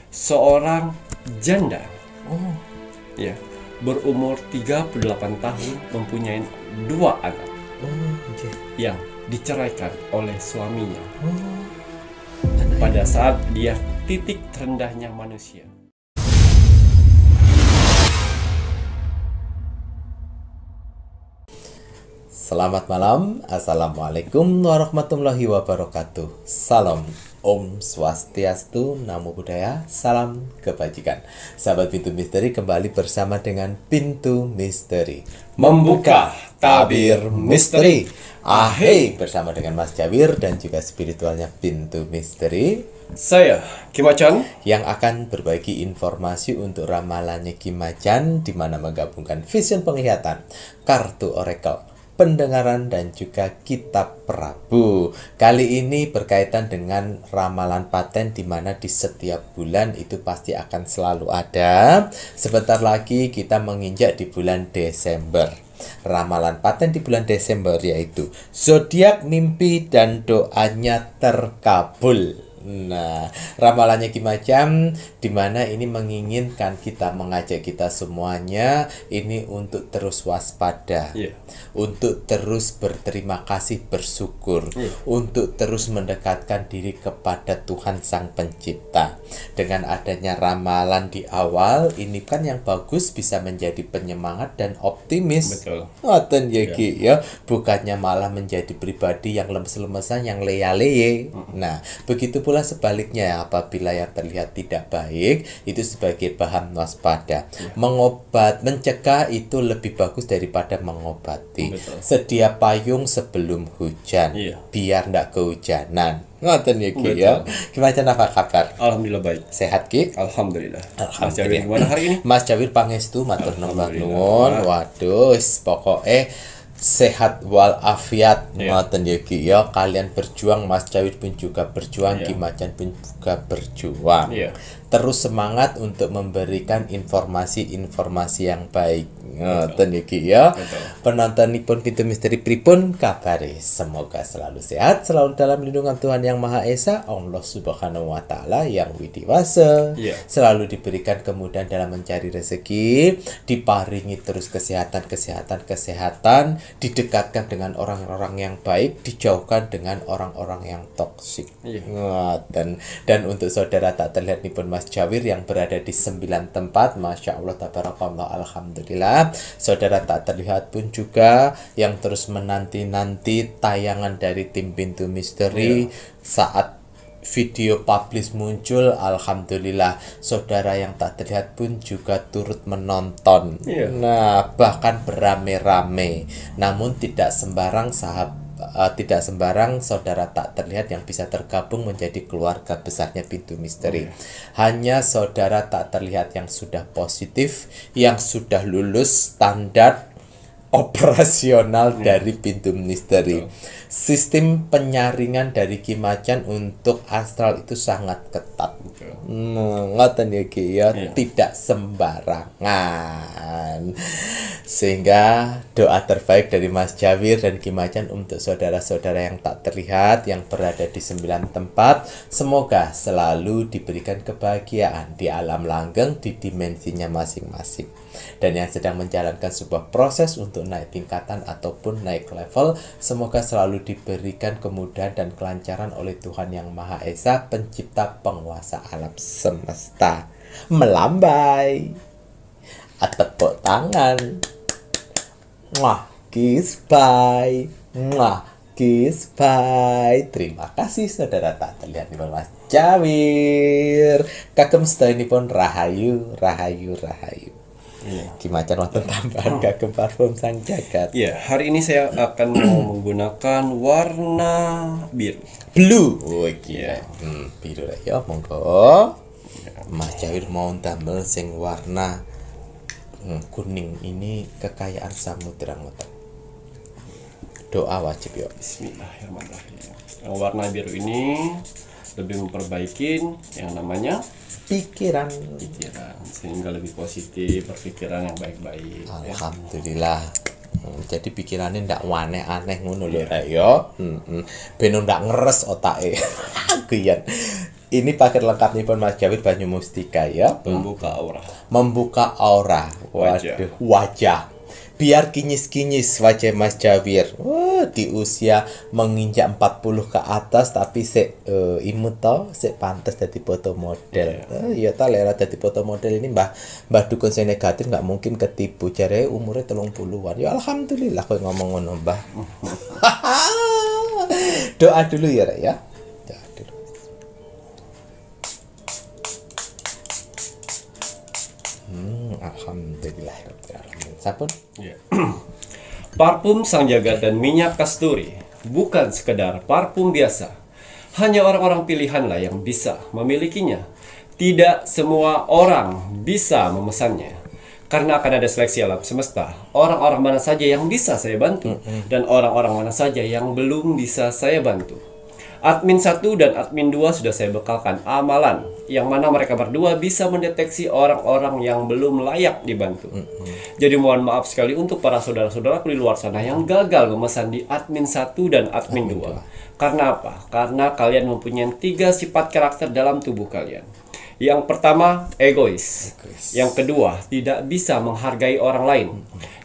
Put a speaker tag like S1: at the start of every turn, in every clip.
S1: Seorang janda
S2: Oh,
S1: ya berumur 38 tahun mempunyai 2 anak
S2: okay.
S1: yang diceraikan oleh suaminya
S2: Oh,
S1: pada saat dia titik terendahnya manusia.
S2: Selamat malam, Assalamualaikum warahmatullahi wabarakatuh. Salam Om Swastiastu, Namo Buddhaya, salam kebajikan. Sahabat Pintu Misteri, kembali bersama dengan Pintu Misteri, membuka tabir misteri. Ahey, bersama dengan Mas Jawir dan juga spiritualnya Pintu Misteri,
S1: Saya Kim Acan
S2: yang akan berbagi informasi untuk ramalannya Kim Acan, di mana menggabungkan vision penglihatan, kartu oracle, pendengaran, dan juga kitab Prabu. Kali ini berkaitan dengan ramalan paten, di mana di setiap bulan itu pasti akan selalu ada. Sebentar lagi kita menginjak di bulan Desember. Ramalan paten di bulan Desember yaitu zodiak mimpi dan doanya terkabul. Nah, ramalannya Kim Acan di mana ini menginginkan kita, mengajak kita semuanya ini untuk terus waspada, untuk terus berterima kasih, bersyukur, untuk terus mendekatkan diri kepada Tuhan Sang Pencipta. Dengan adanya ramalan di awal ini kan yang bagus, bisa menjadi penyemangat dan optimis.
S1: Betul.
S2: Ngoten ya Ki, ya, bukannya malah menjadi pribadi yang lemes-lemesan, yang leye-leye. Nah, begitu pula sebaliknya, apabila yang terlihat tidak baik itu sebagai bahan waspada. Mencegah itu lebih bagus daripada mengobati.
S1: Betul.
S2: Sedia payung sebelum hujan, biar ndak kehujanan. Ngoten ya Ki, ya. Gimana apa kabar?
S1: Alhamdulillah baik.
S2: Sehat Ki?
S1: Alhamdulillah. Mas
S2: Alhamdulillah.
S1: Jawir gimana hari ini?
S2: Mas Jawir pangestu matur nuwun.
S1: Alhamdulillah.
S2: Waduh, pokoknya sehat walafiat, ngoten ya Ki, ya. Kalian berjuang, Mas Jawir pun juga berjuang, Kim Acan pun juga berjuang. Terus semangat untuk memberikan informasi-informasi yang baik. Ngoten ya Ki, ya. Penontonipun Pintu Misteri pripun kabare? Semoga selalu sehat, selalu dalam lindungan Tuhan Yang Maha Esa, Allah Subhanahu wa taala yang widiwasa. Selalu diberikan kemudahan dalam mencari rezeki, diparingi terus kesehatan, didekatkan dengan orang-orang yang baik, dijauhkan dengan orang-orang yang toksik. Dan untuk saudara tak terlihat nih pun Mas Jawir yang berada di 9 tempat, Masya Allah, tabarakallah, alhamdulillah. Saudara tak terlihat pun juga yang terus menanti-nanti tayangan dari tim Pintu Misteri. Saat video publish muncul, alhamdulillah saudara yang tak terlihat pun juga turut menonton. Nah, bahkan berame-rame. Namun tidak sembarang saudara tak terlihat yang bisa tergabung menjadi keluarga besarnya Pintu Misteri. Hanya saudara tak terlihat yang sudah positif, yang sudah lulus standar operasional dari Pintu Misteri. Sistem penyaringan dari Kim Acan untuk astral itu sangat ketat. Ngoten ya Ki, ya, tidak sembarangan. Sehingga doa terbaik dari Mas Jawir dan Kim Acan untuk saudara-saudara yang tak terlihat yang berada di 9 tempat, semoga selalu diberikan kebahagiaan di alam langgeng, di dimensinya masing-masing. Dan yang sedang menjalankan sebuah proses untuk naik tingkatan ataupun naik level, semoga selalu diberikan kemudahan dan kelancaran oleh Tuhan Yang Maha Esa, Pencipta Penguasa alam semesta. Melambai, tepuk tangan, kiss bye, kiss bye. Terima kasih saudara tak terlihat di Mas Jawir. Kagem sedayanipun rahayu, rahayu, rahayu. Kim Acan wonten tambahan kagem parfum sang jagat.
S1: Hari ini saya akan mau menggunakan warna biru.
S2: Blue. Biru ya, monggo. Mas Jawir mau damel sing warna kuning, ini kekayaan samudra ngoten. Doa wajib ya.
S1: Bismillahirrahmanirrahim. Yang warna biru ini lebih memperbaiki yang namanya pikiran, sehingga lebih positif, berpikiran yang baik-baik.
S2: Alhamdulillah. Jadi pikirannya ndak aneh-aneh ngono lho rek ya. Ben ndak ngeres otake. Guyon. Ini paket lengkapnya pun Mas Jawir Banyu Mustika ya.
S1: Membuka aura.
S2: Membuka aura.
S1: Wajah.
S2: Waduh, wajah. Biar kinyis-kinyis wajah Mas Jawir. Wah, di usia menginjak 40 ke atas tapi imut toh, pantas jadi foto model. Iya ta lera jadi foto model ini Mbah dukun saya negatif nggak mungkin ketipu. Jare umurnya 30-an. Ya alhamdulillah kowe ngomong ngono, Mbah. Doa dulu ya, Rek ya. Doa dulu. Alhamdulillah. Sampun?
S1: Ya. Parfum Sang Jagat dan minyak kasturi bukan sekedar parfum biasa. Hanya orang-orang pilihanlah yang bisa memilikinya. Tidak semua orang bisa memesannya. Karena akan ada seleksi alam semesta. Orang-orang mana saja yang bisa saya bantu dan orang-orang mana saja yang belum bisa saya bantu. Admin 1 dan admin 2 sudah saya bekalkan amalan yang mana mereka berdua bisa mendeteksi orang-orang yang belum layak dibantu. Jadi mohon maaf sekali untuk para saudara-saudaraku di luar sana yang gagal memesan di admin 1 dan admin 2. Karena apa? Karena kalian mempunyai 3 sifat karakter dalam tubuh kalian. Yang pertama, egois. Yang kedua, tidak bisa menghargai orang lain.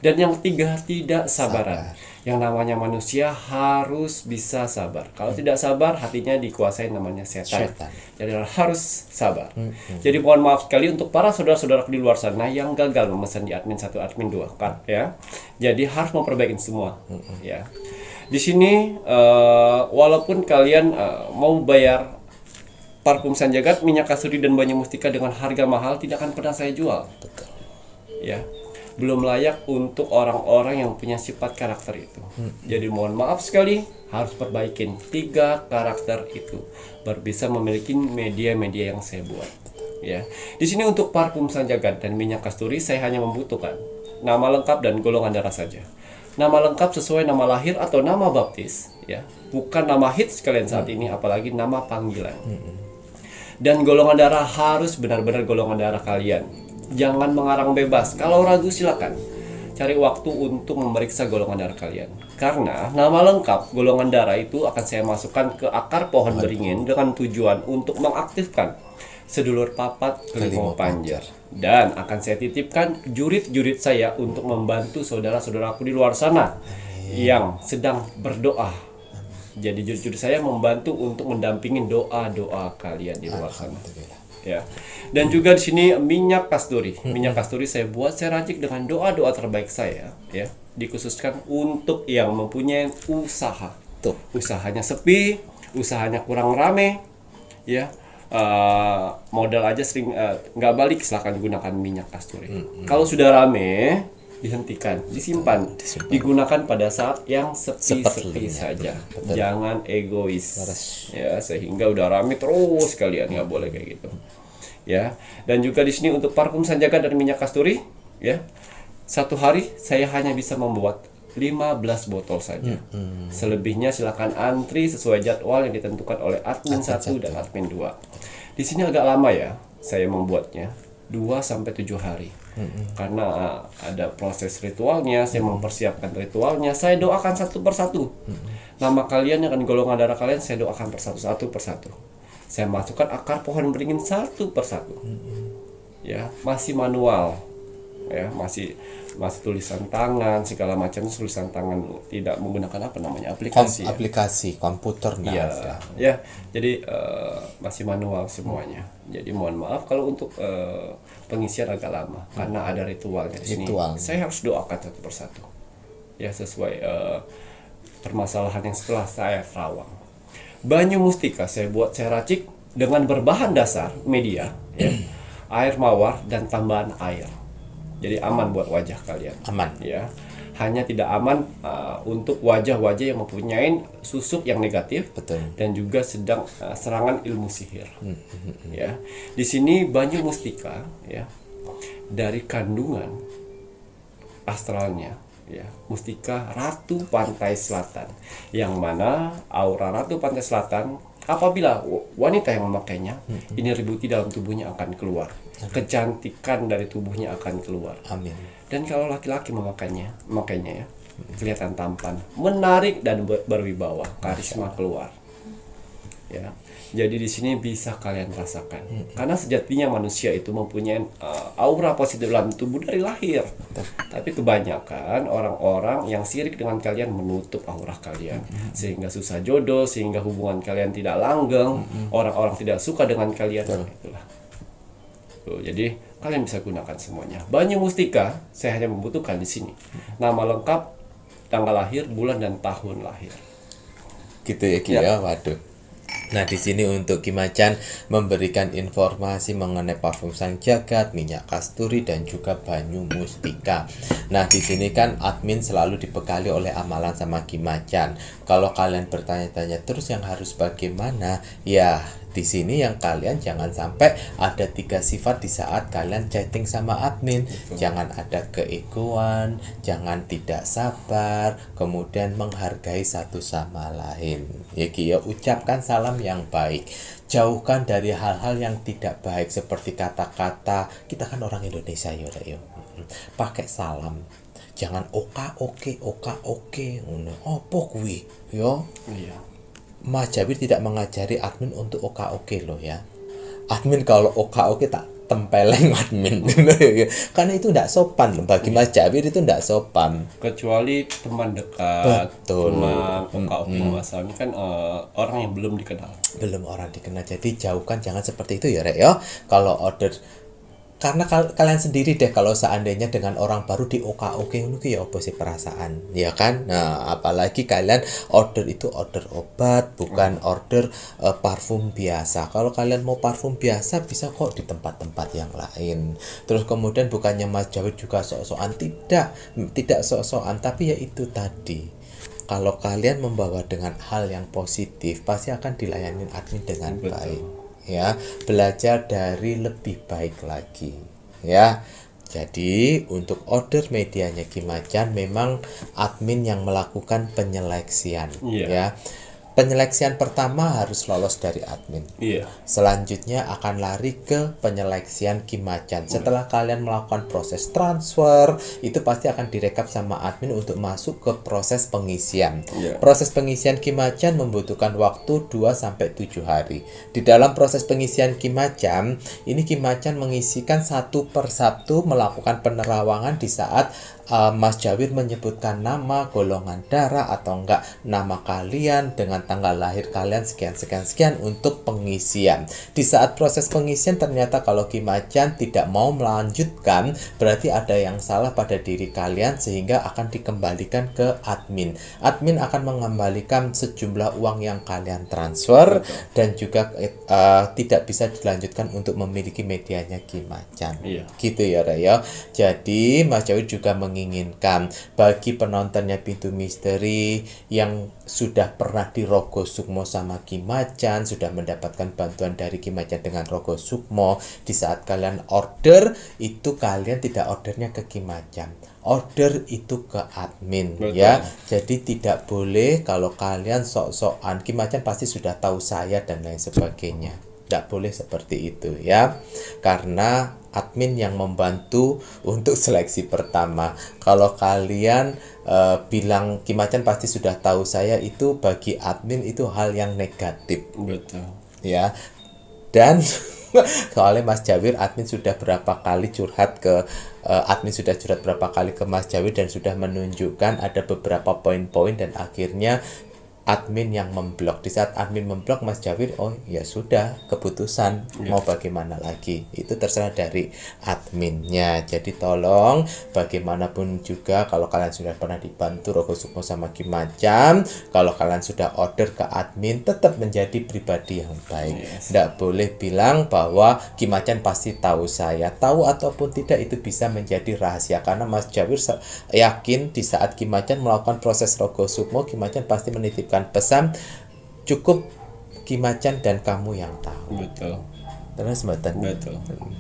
S1: Dan yang ketiga, tidak sabaran. Yang namanya manusia harus bisa sabar. Kalau tidak sabar, hatinya dikuasai namanya setan. Jadi harus sabar. Jadi mohon maaf sekali untuk para saudara-saudara di luar sana yang gagal memesan di admin 1, admin 2, kan? Ya. Jadi harus memperbaiki semua. Ya. Di sini, walaupun kalian mau bayar parfum Sang Jagat, minyak kasturi dan banyu mustika dengan harga mahal, tidak akan pernah saya jual.
S2: Betul.
S1: Ya. Belum layak untuk orang-orang yang punya sifat karakter itu. Jadi mohon maaf sekali, harus perbaikin 3 karakter itu baru bisa memiliki media-media yang saya buat. Ya, di sini untuk parfum Sang Jagat dan minyak kasturi saya hanya membutuhkan nama lengkap dan golongan darah saja. Nama lengkap sesuai nama lahir atau nama baptis, ya, bukan nama hits kalian saat ini, apalagi nama panggilan. Dan golongan darah harus benar-benar golongan darah kalian. Jangan mengarang bebas. Kalau ragu silakan cari waktu untuk memeriksa golongan darah kalian. Karena nama lengkap golongan darah itu akan saya masukkan ke akar pohon beringin dengan tujuan untuk mengaktifkan sedulur papat kelima panjar. Dan akan saya titipkan jurit-jurit saya untuk membantu saudara-saudaraku di luar sana yang sedang berdoa. Jadi jurit-jurit saya membantu untuk mendampingi doa-doa kalian di luar sana. Ya. Dan juga di sini minyak kasturi. Minyak kasturi saya buat, saya racik dengan doa-doa terbaik saya, ya. Dikhususkan untuk yang mempunyai usaha. Usahanya sepi, usahanya kurang rame, ya. Modal aja sering nggak balik, silakan gunakan minyak kasturi. Kalau sudah rame, dihentikan, disimpan, digunakan pada saat yang sepi-sepi saja. Jangan egois, ya, sehingga udah rame terus kalian, nggak boleh kayak gitu. Ya, dan juga di sini untuk parfum Sang Jagat dan minyak kasturi, ya, satu hari saya hanya bisa membuat 15 botol saja. Selebihnya silakan antri sesuai jadwal yang ditentukan oleh admin 1 dan admin 2. Di sini agak lama ya saya membuatnya, 2-7 hari. Karena ada proses ritualnya, saya mempersiapkan ritualnya, saya doakan satu persatu. Nama kalian dengan golongan darah kalian saya doakan satu persatu. Saya masukkan akar pohon beringin satu persatu. Ya, masih manual. Ya, masih tulisan tangan, segala macam tulisan tangan, tidak menggunakan apa namanya
S2: aplikasi komputer.
S1: Ya, jadi masih manual semuanya. Jadi mohon maaf kalau untuk pengisian agak lama karena ada ritualnya di sini. Saya harus doakan satu persatu. Ya, sesuai permasalahan yang setelah saya terawang. Banyu mustika saya buat, saya racik dengan berbahan dasar media, ya, air mawar dan tambahan air. Jadi aman buat wajah kalian.
S2: Aman.
S1: Ya, hanya tidak aman untuk wajah-wajah yang mempunyai susuk yang negatif.
S2: Betul.
S1: Dan juga sedang serangan ilmu sihir. Ya, di sini banyu mustika, ya, dari kandungan astralnya. Ya, mustika Ratu Pantai Selatan, yang mana aura Ratu Pantai Selatan apabila wanita yang memakainya, ini ributi dalam tubuhnya akan keluar, kecantikan dari tubuhnya akan keluar.
S2: Amin.
S1: Dan kalau laki-laki memakainya ya, kelihatan tampan, menarik dan berwibawa, karisma keluar. Ya, Jadi di sini bisa kalian rasakan. Karena sejatinya manusia itu mempunyai aura positif dalam tubuh dari lahir. Tapi kebanyakan orang-orang yang sirik dengan kalian menutup aura kalian, sehingga susah jodoh, sehingga hubungan kalian tidak langgeng, orang-orang tidak suka dengan kalian. Itulah. Tuh, jadi kalian bisa gunakan semuanya. Banyu Mustika saya hanya membutuhkan di sini nama lengkap, tanggal lahir, bulan dan tahun lahir.
S2: Gitu ya Ki ya. Waduh. Nah, di sini untuk Ki Macan memberikan informasi mengenai parfum Sang Jagat, minyak kasturi dan juga banyu mustika. Nah, di sini kan admin selalu dibekali oleh amalan sama Ki Macan. Kalau kalian bertanya-tanya terus yang harus bagaimana? Ya, di sini yang kalian jangan sampai ada 3 sifat di saat kalian chatting sama admin. Jangan ada keegoan, jangan tidak sabar, kemudian menghargai satu sama lain. Ya Ki ya, ucapkan salam yang baik. Jauhkan dari hal-hal yang tidak baik seperti kata-kata, kita kan orang Indonesia ya, pakai salam. Jangan oka oke ngono. Opo kuwi? Yo.
S1: Iya.
S2: Mas Jawir tidak mengajari admin untuk oke loh ya. Admin kalau oke tak tempeleng admin. Karena itu tidak sopan bagi Mas Jawir, itu tidak sopan.
S1: Kecuali teman dekat.
S2: Betul.
S1: Teman masalahnya kan orang yang belum dikenal.
S2: Belum orang dikenal. Jadi jauhkan, jangan seperti itu ya Rek ya. Kalau order, karena kalian sendiri deh kalau seandainya dengan orang baru di oke ya apa sih perasaan, ya kan? Nah, apalagi kalian order itu order obat, bukan order parfum biasa. Kalau kalian mau parfum biasa bisa kok di tempat-tempat yang lain. Terus kemudian bukannya Mas Jawir juga sok-sokan, tidak sok-sokan, tapi ya itu tadi. Kalau kalian membawa dengan hal yang positif, pasti akan dilayani admin dengan baik. Ya, belajar dari lebih baik lagi ya. Jadi untuk order medianya Ki Macan memang admin yang melakukan penyeleksian ya. Penyeleksian pertama harus lolos dari admin. Selanjutnya akan lari ke penyeleksian Ki Macan. Setelah kalian melakukan proses transfer, itu pasti akan direkap sama admin untuk masuk ke proses pengisian. Proses pengisian Ki Macan membutuhkan waktu 2-7 hari. Di dalam proses pengisian Ki Macan, ini Ki Macan mengisikan satu persatu, melakukan penerawangan di saat Mas Jawir menyebutkan nama, golongan darah atau enggak nama kalian dengan tanggal lahir kalian sekian untuk pengisian. Di saat proses pengisian ternyata kalau Ki Macan tidak mau melanjutkan, berarti ada yang salah pada diri kalian sehingga akan dikembalikan ke admin. Admin akan mengembalikan sejumlah uang yang kalian transfer dan juga tidak bisa dilanjutkan untuk memiliki medianya Ki Macan. Gitu ya Raya. Jadi Mas Jawir juga menginginkan bagi penontonnya Pintu Misteri yang sudah pernah di Rogo Sukmo sama Ki Macan, sudah mendapatkan bantuan dari Ki Macan dengan Rogo Sukmo, di saat kalian order itu kalian tidak ordernya ke Ki Macan, order itu ke admin. Ya. Jadi tidak boleh kalau kalian sok-sokan, Ki Macan pasti sudah tahu saya dan lain sebagainya. Tidak boleh seperti itu ya, karena admin yang membantu untuk seleksi pertama. Kalau kalian bilang Ki Macan pasti sudah tahu saya, itu bagi admin itu hal yang negatif. Ya. Dan soalnya Mas Jawir, admin sudah berapa kali curhat ke Mas Jawir dan sudah menunjukkan ada beberapa poin-poin dan akhirnya admin yang memblok. Di saat admin memblok Mas Jawir, oh ya sudah, keputusan mau bagaimana lagi, itu terserah dari adminnya. Jadi tolong bagaimanapun juga kalau kalian sudah pernah dibantu Rogo Sukmo sama Ki Macan, kalau kalian sudah order ke admin, tetap menjadi pribadi yang baik. Tidak boleh bilang bahwa Ki Macan pasti tahu saya. Tahu ataupun tidak itu bisa menjadi rahasia, karena Mas Jawir yakin di saat Ki Macan melakukan proses Rogo Sukmo, Ki Macan pasti menitipkan pesan, cukup Ki Macan dan kamu yang tahu. Terus mboten.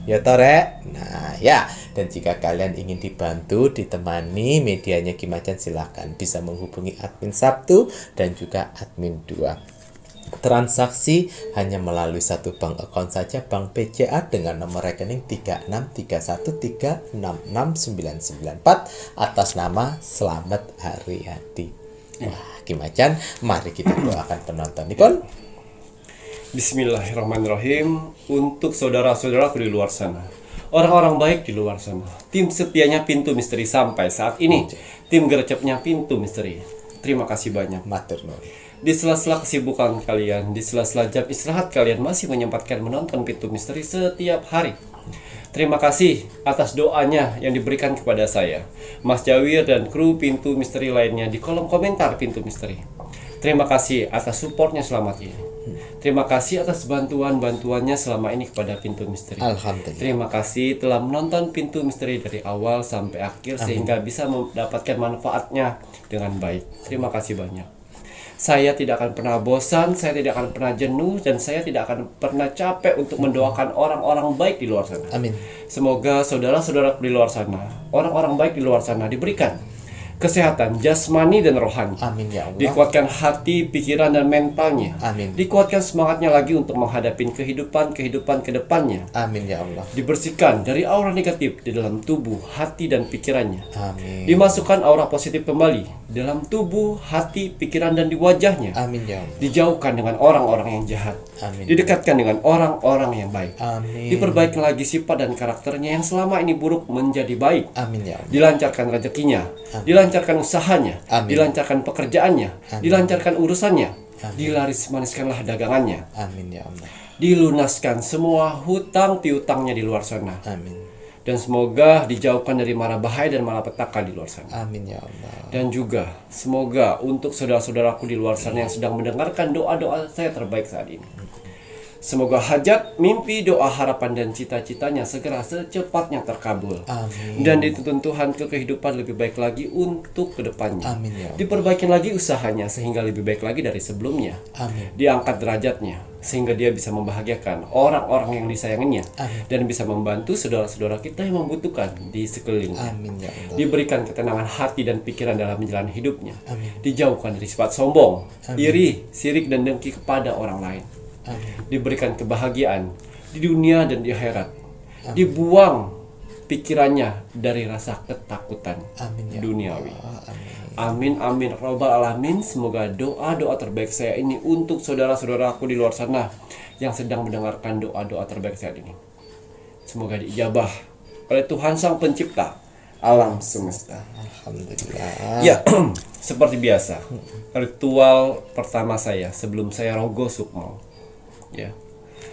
S2: Ya tore. Nah, ya. Dan jika kalian ingin dibantu, ditemani medianya Ki Macan, silakan bisa menghubungi admin Sabtu dan juga admin 2. Transaksi hanya melalui satu bank account saja, Bank BCA dengan nomor rekening 3631366994 atas nama Slamet Haryadi. Wah, Ki Macan, mari kita doakan penonton. Nipun.
S1: Bismillahirrahmanirrahim. Untuk saudara-saudaraku di luar sana, orang-orang baik di luar sana, tim setianya Pintu Misteri sampai saat ini, tim gercepnya Pintu Misteri, terima kasih banyak.
S2: Matur nuwun.
S1: Di sela-sela kesibukan kalian, di sela-sela jam istirahat kalian masih menyempatkan menonton Pintu Misteri setiap hari. Terima kasih atas doanya yang diberikan kepada saya, Mas Jawir dan kru Pintu Misteri lainnya di kolom komentar Pintu Misteri. Terima kasih atas supportnya selama ini. Terima kasih atas bantuan-bantuannya selama ini kepada Pintu Misteri.
S2: Alhamdulillah.
S1: Terima kasih telah menonton Pintu Misteri dari awal sampai akhir sehingga bisa mendapatkan manfaatnya dengan baik. Terima kasih banyak. Saya tidak akan pernah bosan, saya tidak akan pernah jenuh, dan saya tidak akan pernah capek untuk mendoakan orang-orang baik di luar sana.
S2: Amin.
S1: Semoga saudara-saudara di luar sana, orang-orang baik di luar sana diberikan kesehatan jasmani dan rohani.
S2: Amin ya Allah.
S1: Dikuatkan hati, pikiran, dan mentalnya.
S2: Amin.
S1: Dikuatkan semangatnya lagi untuk menghadapi kehidupan ke depannya.
S2: Amin ya Allah.
S1: Dibersihkan dari aura negatif di dalam tubuh, hati, dan pikirannya.
S2: Amin.
S1: Dimasukkan aura positif kembali di dalam tubuh, hati, pikiran, dan di wajahnya.
S2: Amin ya Allah.
S1: Dijauhkan dengan orang-orang yang jahat.
S2: Amin.
S1: Didekatkan dengan orang-orang yang baik.
S2: Amin.
S1: Diperbaiki lagi sifat dan karakternya yang selama ini buruk menjadi baik.
S2: Amin ya Allah.
S1: Dilancarkan rezekinya, dilancarkan usahanya,
S2: Amin.
S1: dilancarkan pekerjaannya,
S2: Amin.
S1: dilancarkan urusannya,
S2: Amin.
S1: dilaris-maniskanlah dagangannya,
S2: Amin ya Allah.
S1: dilunaskan semua hutang piutangnya di luar sana,
S2: Amin.
S1: dan semoga dijauhkan dari mara bahaya dan malapetaka di luar sana.
S2: Amin ya Allah.
S1: Dan juga semoga untuk saudara-saudaraku di luar sana yang sedang mendengarkan doa-doa saya terbaik saat ini, semoga hajat, mimpi, doa, harapan, dan cita-citanya segera secepatnya terkabul.
S2: Amin.
S1: Dan dituntun Tuhan ke kehidupan lebih baik lagi untuk kedepannya.
S2: Amin ya Allah.
S1: Diperbaiki lagi usahanya sehingga lebih baik lagi dari sebelumnya.
S2: Amin.
S1: Diangkat derajatnya sehingga dia bisa membahagiakan orang-orang yang disayanginya.
S2: Amin.
S1: Dan bisa membantu saudara-saudara kita yang membutuhkan di sekelilingnya.
S2: Amin ya Allah.
S1: Diberikan ketenangan hati dan pikiran dalam menjalani hidupnya.
S2: Amin.
S1: Dijauhkan dari sifat sombong,
S2: Amin.
S1: iri, sirik, dan dengki kepada orang lain.
S2: Amin.
S1: Diberikan kebahagiaan di dunia dan di akhirat. Dibuang pikirannya dari rasa ketakutan
S2: Amin ya
S1: duniawi.
S2: Allah. Amin.
S1: Amin amin robbal alamin. Semoga doa-doa terbaik saya ini untuk saudara-saudaraku di luar sana yang sedang mendengarkan doa-doa terbaik saya ini, semoga diijabah oleh Tuhan Sang Pencipta alam semesta.
S2: Alhamdulillah.
S1: Ya, seperti biasa, ritual pertama saya sebelum saya rogoh sukmo, ya,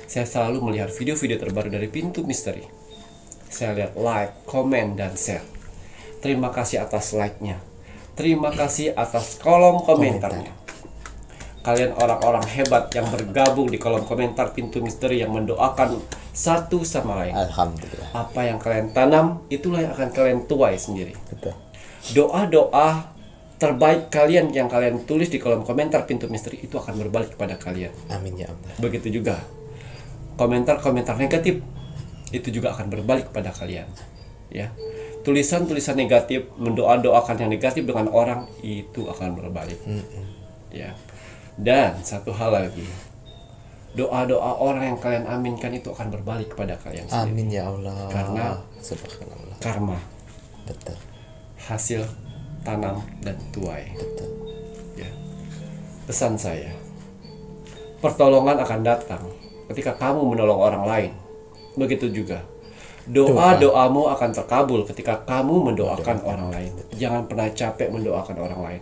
S1: saya selalu melihat video-video terbaru dari Pintu Misteri. Saya lihat like, komen, dan share. Terima kasih atas like-nya. Terima kasih atas kolom komentarnya. Kalian orang-orang hebat yang bergabung di kolom komentar Pintu Misteri yang mendoakan satu sama lain.
S2: Alhamdulillah.
S1: Apa yang kalian tanam, itulah yang akan kalian tuai sendiri.
S2: Betul.
S1: Doa-doa terbaik kalian yang kalian tulis di kolom komentar Pintu Misteri itu akan berbalik kepada kalian.
S2: Amin ya Allah.
S1: Begitu juga komentar-komentar negatif itu juga akan berbalik kepada kalian. Ya, tulisan-tulisan negatif, mendoa-doakan yang negatif dengan orang itu akan berbalik. Ya, dan satu hal lagi, doa-doa orang yang kalian aminkan itu akan berbalik kepada kalian sendiri.
S2: Amin ya Allah.
S1: Karena
S2: subhanallah.
S1: Karma,
S2: Betul.
S1: hasil tanam dan tuai.
S2: Betul.
S1: Ya. Pesan saya, pertolongan akan datang ketika kamu menolong orang lain. Begitu juga doa-doamu akan terkabul ketika kamu mendoakan orang lain. Jangan pernah capek mendoakan orang lain.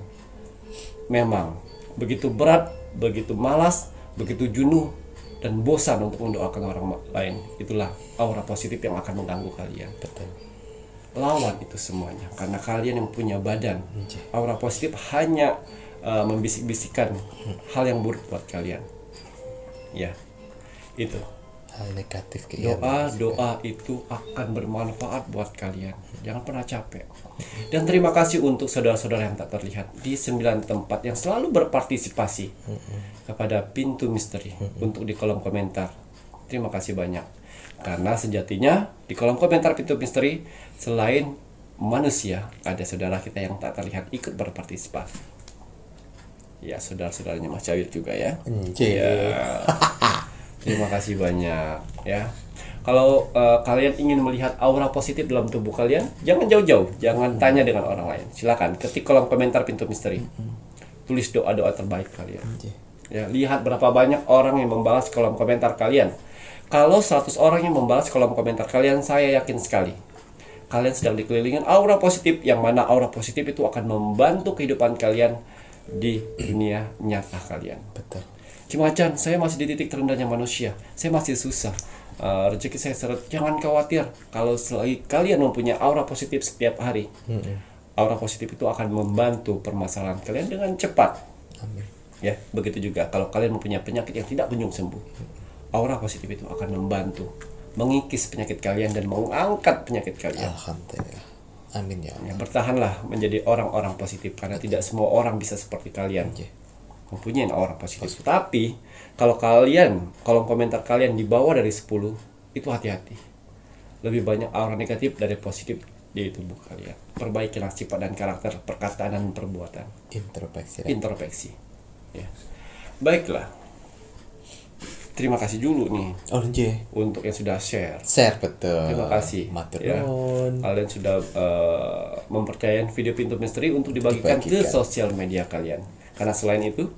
S1: Memang begitu berat, begitu malas, begitu jenuh dan bosan untuk mendoakan orang lain. Itulah aura positif yang akan mengganggu kalian.
S2: Betul.
S1: Lawan itu semuanya, karena kalian yang punya badan. Aura positif hanya membisik-bisikkan hal yang buruk buat kalian. Ya, itu.
S2: Hal negatif
S1: Doa-doa itu akan bermanfaat buat kalian. Jangan pernah capek. Dan terima kasih untuk saudara-saudara yang tak terlihat di 9 tempat yang selalu berpartisipasi kepada Pintu Misteri untuk di kolom komentar. Terima kasih banyak. Karena sejatinya di kolom komentar Pintu Misteri selain manusia, ada saudara kita yang tak terlihat ikut berpartisipasi. Ya, saudara-saudaranya Mas Cawir juga ya. Ya. Terima kasih banyak ya. Kalau kalian ingin melihat aura positif dalam tubuh kalian, jangan jauh-jauh, jangan tanya dengan orang lain. Silakan ketik kolom komentar Pintu Misteri. Tulis doa-doa terbaik kalian. Ya, lihat berapa banyak orang yang membalas kolom komentar kalian. Kalau 100 orang yang membalas kolom komentar kalian, saya yakin sekali kalian sedang dikelilingin aura positif, yang mana aura positif itu akan membantu kehidupan kalian di dunia nyata kalian.
S2: Betul.
S1: Cimacan, saya masih di titik terendahnya manusia. Saya masih susah. Rezeki saya seret. Jangan khawatir. Kalau selagi kalian mempunyai aura positif setiap hari, aura positif itu akan membantu permasalahan kalian dengan cepat.
S2: Amin.
S1: Ya, begitu juga kalau kalian mempunyai penyakit yang tidak kunjung sembuh, aura positif itu akan membantu mengikis penyakit kalian dan mengangkat penyakit kalian.
S2: Alhamdulillah. Amin ya
S1: Ya,
S2: Allah.
S1: bertahanlah menjadi orang-orang positif, karena tidak semua orang bisa seperti kalian mempunyai aura positif. Tapi kalau kalian, kolom komentar kalian di bawah dari 10, itu hati-hati. Lebih banyak aura negatif dari positif di tubuh kalian. Perbaikilah sifat dan karakter, perkataan dan perbuatan. Introspeksi. Ya. Baiklah. Terima kasih dulu nih
S2: Oh, nggih.
S1: untuk yang sudah share.
S2: Share betul.
S1: Terima kasih.
S2: Matur
S1: Ya.
S2: nuwun.
S1: Kalian sudah mempercayain video Pintu Misteri untuk dibagikan ke sosial media kalian. Karena selain itu,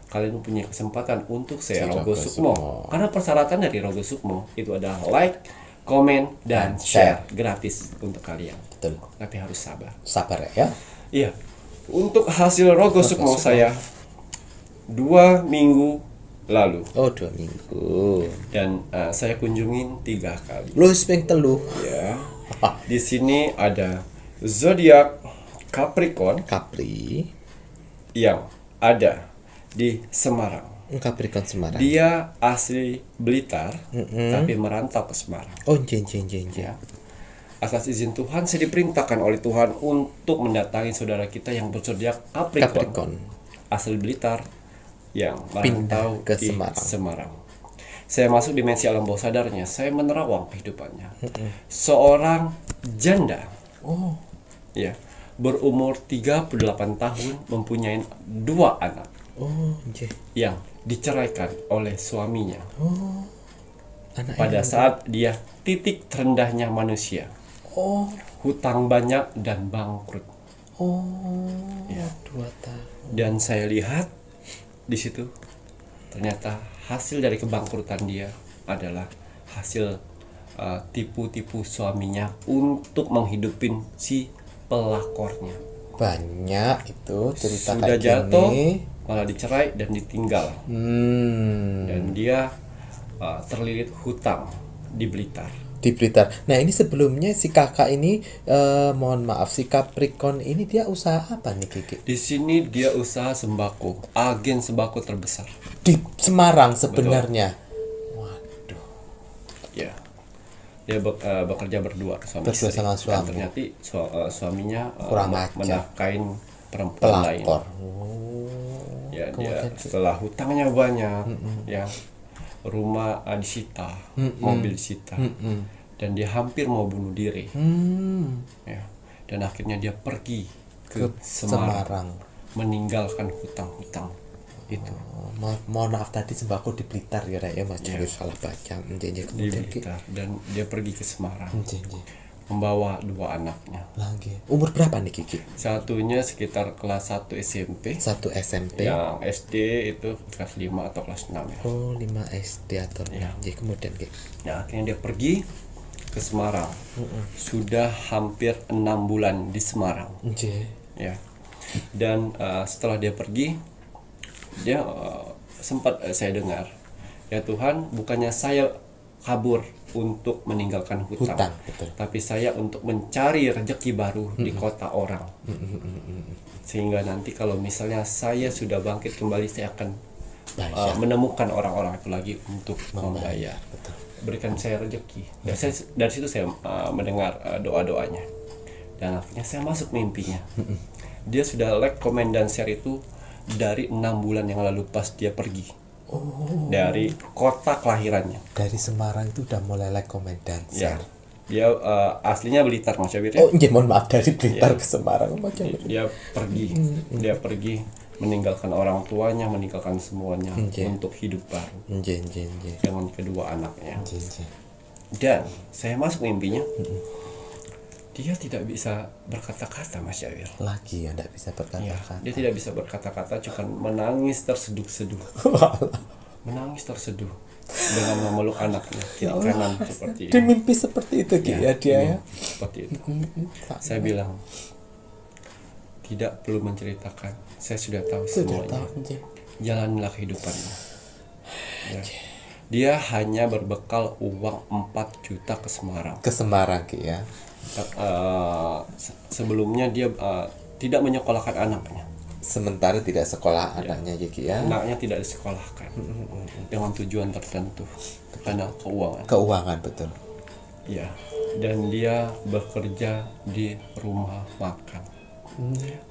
S1: kalian mempunyai kesempatan untuk saya Rogo Sukmo. Karena persyaratan dari Rogo Sukmo itu adalah like, komen, dan share gratis untuk kalian.
S2: Betul.
S1: Tapi harus sabar.
S2: Sabar ya.
S1: Iya. Untuk hasil Rogo Sukmo saya 2 minggu lalu,
S2: Oh, 2 minggu.
S1: dan saya kunjungin 3 kali.
S2: Lu ping telu.
S1: Ya. Di sini ada zodiak Capricorn
S2: Capri.
S1: yang ada di Semarang.
S2: Capricorn Semarang.
S1: Dia asli Blitar, tapi merantau ke Semarang.
S2: Oh, jeng.
S1: Ya. Atas izin Tuhan, saya diperintahkan oleh Tuhan untuk mendatangi saudara kita yang berzodiak Capricorn, asli Blitar, yang merantau
S2: ke
S1: di
S2: Semarang.
S1: Semarang. Saya masuk dimensi alam bawah sadarnya. Saya menerawang kehidupannya. Seorang janda,
S2: Oh,
S1: ya, berumur 38 tahun, mempunyai 2 anak
S2: jeng.
S1: yang diceraikan oleh suaminya
S2: Anak
S1: pada saat dia titik terendahnya manusia.
S2: Oh,
S1: Hutang banyak dan bangkrut.
S2: ya. 2 tahun.
S1: Dan saya lihat di situ ternyata hasil dari kebangkrutan dia adalah hasil tipu-tipu suaminya untuk menghidupin si pelakornya.
S2: Banyak itu cerita
S1: Sudah
S2: kayak
S1: jatuh,
S2: gini.
S1: malah dicerai dan ditinggal. Dan dia terlilit hutang di Blitar.
S2: Di Blitar. Nah, ini sebelumnya si kakak ini mohon maaf, si Capricorn ini dia usaha apa nih, Kiki?
S1: Di sini dia usaha sembako, agen sembako terbesar.
S2: Di Semarang sebenarnya. Waduh.
S1: Ya, dia bekerja berdua suami
S2: Berdua
S1: istri.
S2: sama
S1: Dan
S2: suami.
S1: ternyata suaminya
S2: Kurang ajar.
S1: menafkain perempuan lain.
S2: Pelakor.
S1: Ya, dia setelah hutangnya banyak, ya, rumah disita, mobil disita, dan dia hampir mau bunuh diri. Ya, dan akhirnya dia pergi ke Semarang, meninggalkan hutang-hutang itu
S2: Mohon maaf tadi sembako di Blitar ya, Rek, ya Mas. Jangan salah baca.
S1: di
S2: Kemudian Ki.
S1: Blitar, dan dia pergi ke Semarang
S2: Nggih.
S1: membawa 2 anaknya.
S2: Lagi. Umur berapa nih, Kiki?
S1: Satunya sekitar kelas 1 SMP,
S2: 1 SMP.
S1: yang SD itu kelas 5 atau kelas 6 ya.
S2: Oh, 5 SD atau
S1: Ya.
S2: Nggih, kemudian Ki.
S1: Nah, akhirnya dia pergi ke Semarang. Sudah hampir 6 bulan di Semarang.
S2: Nggih.
S1: Ya. Dan setelah dia pergi, dia sempat saya dengar, ya Tuhan, bukannya saya kabur untuk meninggalkan hutang,
S2: Betul.
S1: tapi saya untuk mencari rezeki baru di kota orang. Sehingga nanti kalau misalnya saya sudah bangkit kembali, saya akan menemukan orang-orang itu lagi untuk membayar. Berikan saya rezeki. Dan dari situ saya mendengar doa-doanya. Dan akhirnya saya masuk mimpinya. Dia sudah like, komen, dan share itu dari 6 bulan yang lalu pas dia pergi. Dari kota kelahirannya.
S2: Dari Semarang itu udah mulai like, comment, dan
S1: Ya.
S2: share.
S1: Dia aslinya Blitar, Mas Syabir, ya.
S2: Oh, nggih, mohon maaf, dari Blitar ke Semarang, Mas Syabir.
S1: Dia pergi meninggalkan orang tuanya, meninggalkan semuanya untuk hidup baru
S2: Nggih.
S1: dengan kedua anaknya.
S2: Nggih.
S1: Dan saya masuk mimpinya. dia tidak bisa berkata-kata, Mas Syawir.
S2: Lagi ya tidak bisa
S1: Ya,
S2: berkata-kata.
S1: dia tidak bisa berkata-kata, cuma menangis terseduh-seduh. Menangis terseduh dengan memeluk anaknya kiri kanan seperti
S2: Di
S1: ini.
S2: mimpi seperti itu Ki, ya dia ya.
S1: Seperti itu. Saya bilang tidak perlu menceritakan. Saya sudah tahu
S2: Sudah
S1: semuanya.
S2: tahu Nggih.
S1: Jalanlah kehidupannya. Ya. Dia hanya berbekal uang 4 juta ke Semarang.
S2: Ke Semarang Ki ya.
S1: Sebelumnya dia tidak menyekolahkan anaknya.
S2: Sementara tidak sekolah anaknya ya Ki ya.
S1: Anaknya tidak disekolahkan dengan tujuan tertentu karena keuangan.
S2: Keuangan betul.
S1: Ya, dan dia bekerja di rumah makan,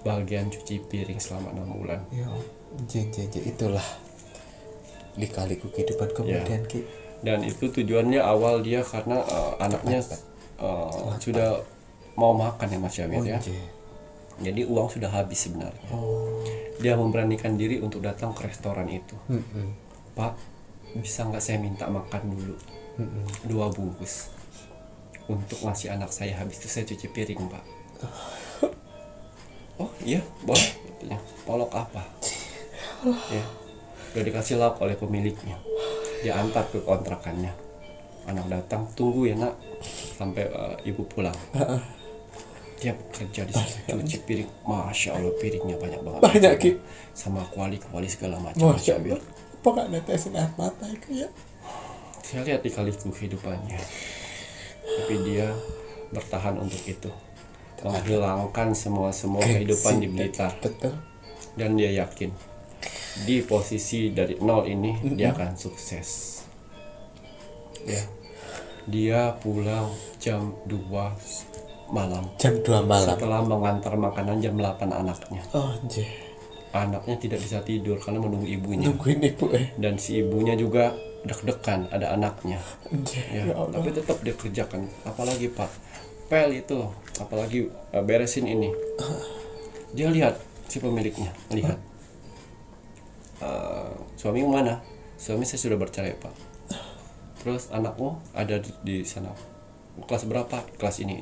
S1: bagian cuci piring selama 6 bulan.
S2: Ya, itulah lika-liku kehidupan kemudian Ki.
S1: Dan itu tujuannya awal dia karena anaknya sudah mau makan ya Mas Syawir ya. Jadi uang sudah habis sebenarnya. Dia memberanikan diri untuk datang ke restoran itu. Pak, bisa nggak saya minta makan dulu 2 bungkus untuk ngasih anak saya, habis itu saya cuci piring Pak. Oh iya boleh. Polok apa? Ya, udah dikasih lauk oleh pemiliknya. Dia antar ke kontrakannya. Anak datang, tunggu ya nak sampai ibu pulang. Dia kerja di situ cuci piring. Masya Allah piringnya banyak banget.
S2: Banyak Ki.
S1: Sama kuali segala macam.
S2: Masya Allah. Pokoknya netesin air mata itu ya.
S1: Saya lihat lika-liku kehidupannya. Tapi dia bertahan untuk itu. Menghilangkan semua kehidupan di Blitar.
S2: Betul.
S1: Dan dia yakin di posisi dari 0 ini dia akan sukses. Ya. Dia pulang jam 2 malam.
S2: Jam 2 malam.
S1: Setelah mengantar makanan jam 8 anaknya.
S2: Oh nggih.
S1: Anaknya tidak bisa tidur karena menunggu ibunya.
S2: Nungguin ibu
S1: Dan si ibunya juga deg-degan ada anaknya.
S2: Nggih.
S1: Ya,
S2: Ya Allah.
S1: tapi tetap dia kerjakan. Apalagi Pak, pel itu, apalagi beresin ini. Dia lihat si pemiliknya, lihat. Suami mana? Suami saya sudah bercerai Pak. Terus anakmu ada di sana. Kelas berapa? Kelas ini.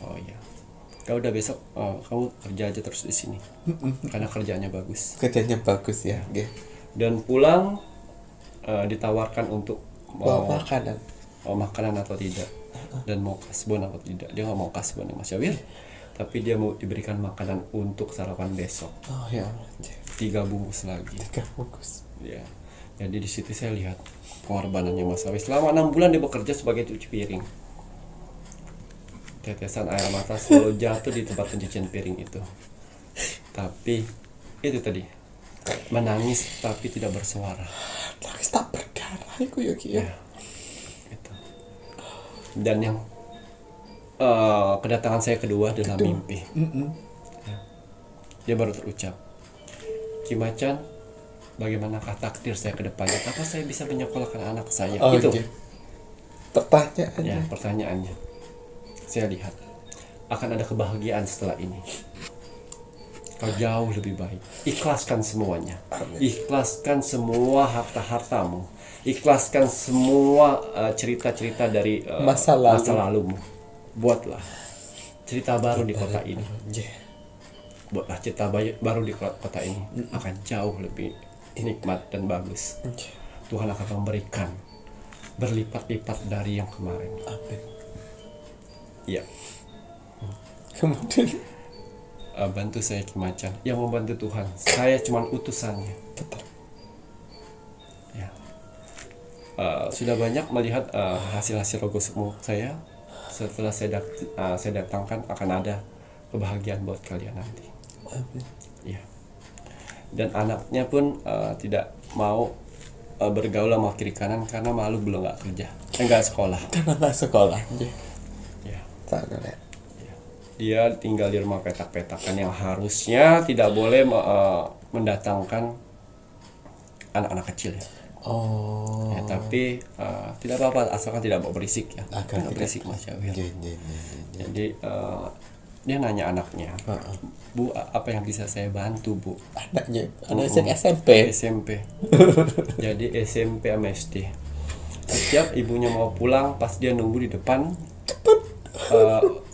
S1: Oh iya. Kau udah besok kamu kerja aja terus di sini. Karena kerjanya bagus.
S2: Kerjanya bagus ya. Nggih.
S1: Dan pulang ditawarkan untuk
S2: Bawa makanan.
S1: mau makanan atau tidak, dan mau kasbon atau tidak. Dia nggak mau kasbon ya Mas Syawir, tapi dia mau diberikan makanan untuk sarapan besok.
S2: Oh ya Allah.
S1: 3 bungkus lagi.
S2: 3 bungkus.
S1: Ya. Jadi di situ saya lihat pengorbanannya Mas Syawir. Selama 6 bulan dia bekerja sebagai cuci piring. Tetesan air mata selalu jatuh di tempat pencucian piring itu. Tapi itu tadi, menangis tapi tidak bersuara.
S2: Nangis tak berdarah iku ya Ki ya.
S1: Gitu. Dan yang kedatangan saya kedua adalah mimpi. Ya. Dia baru terucap, Ki Macan, bagaimanakah takdir saya ke depannya? Apa saya bisa menyekolahkan anak saya?
S2: Oh,
S1: Itu
S2: nggih. Pertanyaannya.
S1: ya pertanyaannya. Saya lihat akan ada kebahagiaan setelah ini. Kau jauh lebih baik. Ikhlaskan semuanya. Ikhlaskan semua harta-hartamu. Ikhlaskan semua cerita-cerita dari
S2: Masa
S1: lalumu. Buatlah cerita baru di kota ini.
S2: Nggih.
S1: Buatlah cerita baru di kota ini. Akan jauh lebih nikmat dan bagus.
S2: Nggih.
S1: Tuhan akan memberikan berlipat-lipat dari yang kemarin.
S2: Amin.
S1: Iya.
S2: Kemudian
S1: Bantu saya Ki Macan. Yang membantu Tuhan, saya cuma utusannya.
S2: betul.
S1: Ya. Sudah banyak melihat hasil-hasil logo semua saya. Setelah saya datangkan akan ada kebahagiaan buat kalian nanti.
S2: Amin.
S1: Ya. Dan anaknya pun tidak mau bergaul sama kiri kanan karena malu belum nggak kerja, nggak sekolah.
S2: Karena nggak sekolah. Nggih.
S1: Ya.
S2: Tak ada.
S1: Dia tinggal di rumah petak-petakan yang harusnya tidak boleh mendatangkan anak-anak kecil ya.
S2: Oh.
S1: Ya, tapi tidak apa-apa asalkan tidak mau berisik ya.
S2: Agar
S1: Tidak
S2: tidak
S1: berisik Mas Syawir.
S2: Nggih.
S1: Jadi dia nanya anaknya, Bu, apa yang bisa saya bantu Bu?
S2: Anaknya SMP.
S1: SMP. Jadi SMP sama SD. Setiap ibunya mau pulang, pas dia nunggu di depan,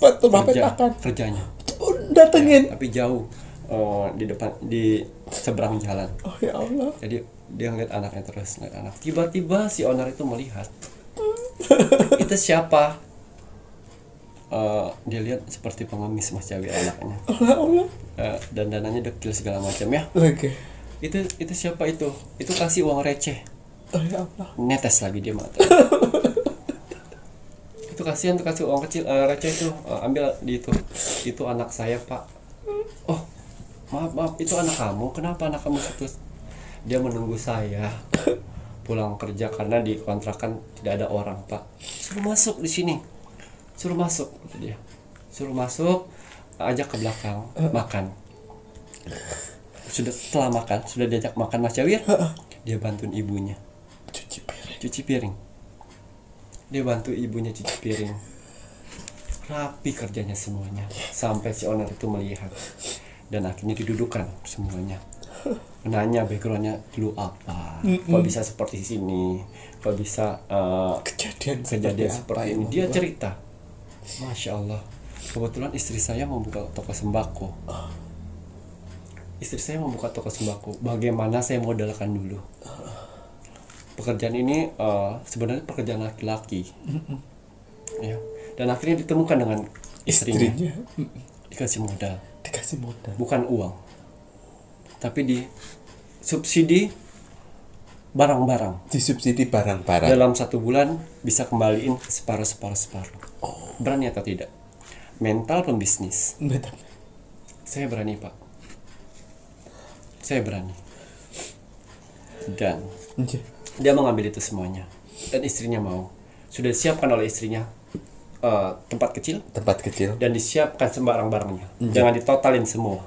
S2: petakan.
S1: Kerjanya.
S2: Datengin.
S1: Tapi jauh, di depan, di seberang jalan.
S2: Oh ya Allah.
S1: Jadi dia ngeliat anaknya terus, ngeliat anak. Tiba-tiba si owner itu melihat. Itu siapa? Dia lihat seperti pengemis Mas Jawi anaknya.
S2: Allah.
S1: Dan dananya dekil segala macam ya.
S2: Oke.
S1: Itu siapa itu? Itu kasih uang receh.
S2: Oh ya Allah.
S1: Netes lagi dia mata. Itu kasihan tuh, kasih uang kecil receh itu, ambil di itu anak saya Pak. Oh maaf itu anak kamu, kenapa anak kamu situ? Dia menunggu saya pulang kerja karena di kontrakan tidak ada orang Pak. Suruh masuk di sini, suruh masuk kata dia, suruh masuk, ajak ke belakang makan. Setelah makan, sudah diajak makan Mas Jawir, dia bantuin ibunya cuci piring. Dia bantu ibunya cuci piring. Rapi kerjanya semuanya. Sampai si owner itu melihat. Dan akhirnya didudukan semuanya. Nanya backgroundnya dulu apa. Kok bisa seperti sini. Kok bisa kejadian seperti ini. Dia cerita. Masya Allah. Kebetulan istri saya membuka toko sembako. Bagaimana saya modalkan dulu. Pekerjaan ini sebenarnya pekerjaan laki-laki, ya. Dan akhirnya ditemukan dengan istrinya. Dikasih modal, bukan uang, tapi disubsidi barang-barang. Dalam 1 bulan bisa kembaliin separuh. Berani atau tidak? Mental pembisnis. Saya berani Pak. Saya berani. Dan dia mengambil itu semuanya, dan istrinya mau. Sudah disiapkan oleh istrinya tempat kecil dan disiapkan barang-barangnya. Jangan ditotalin semua.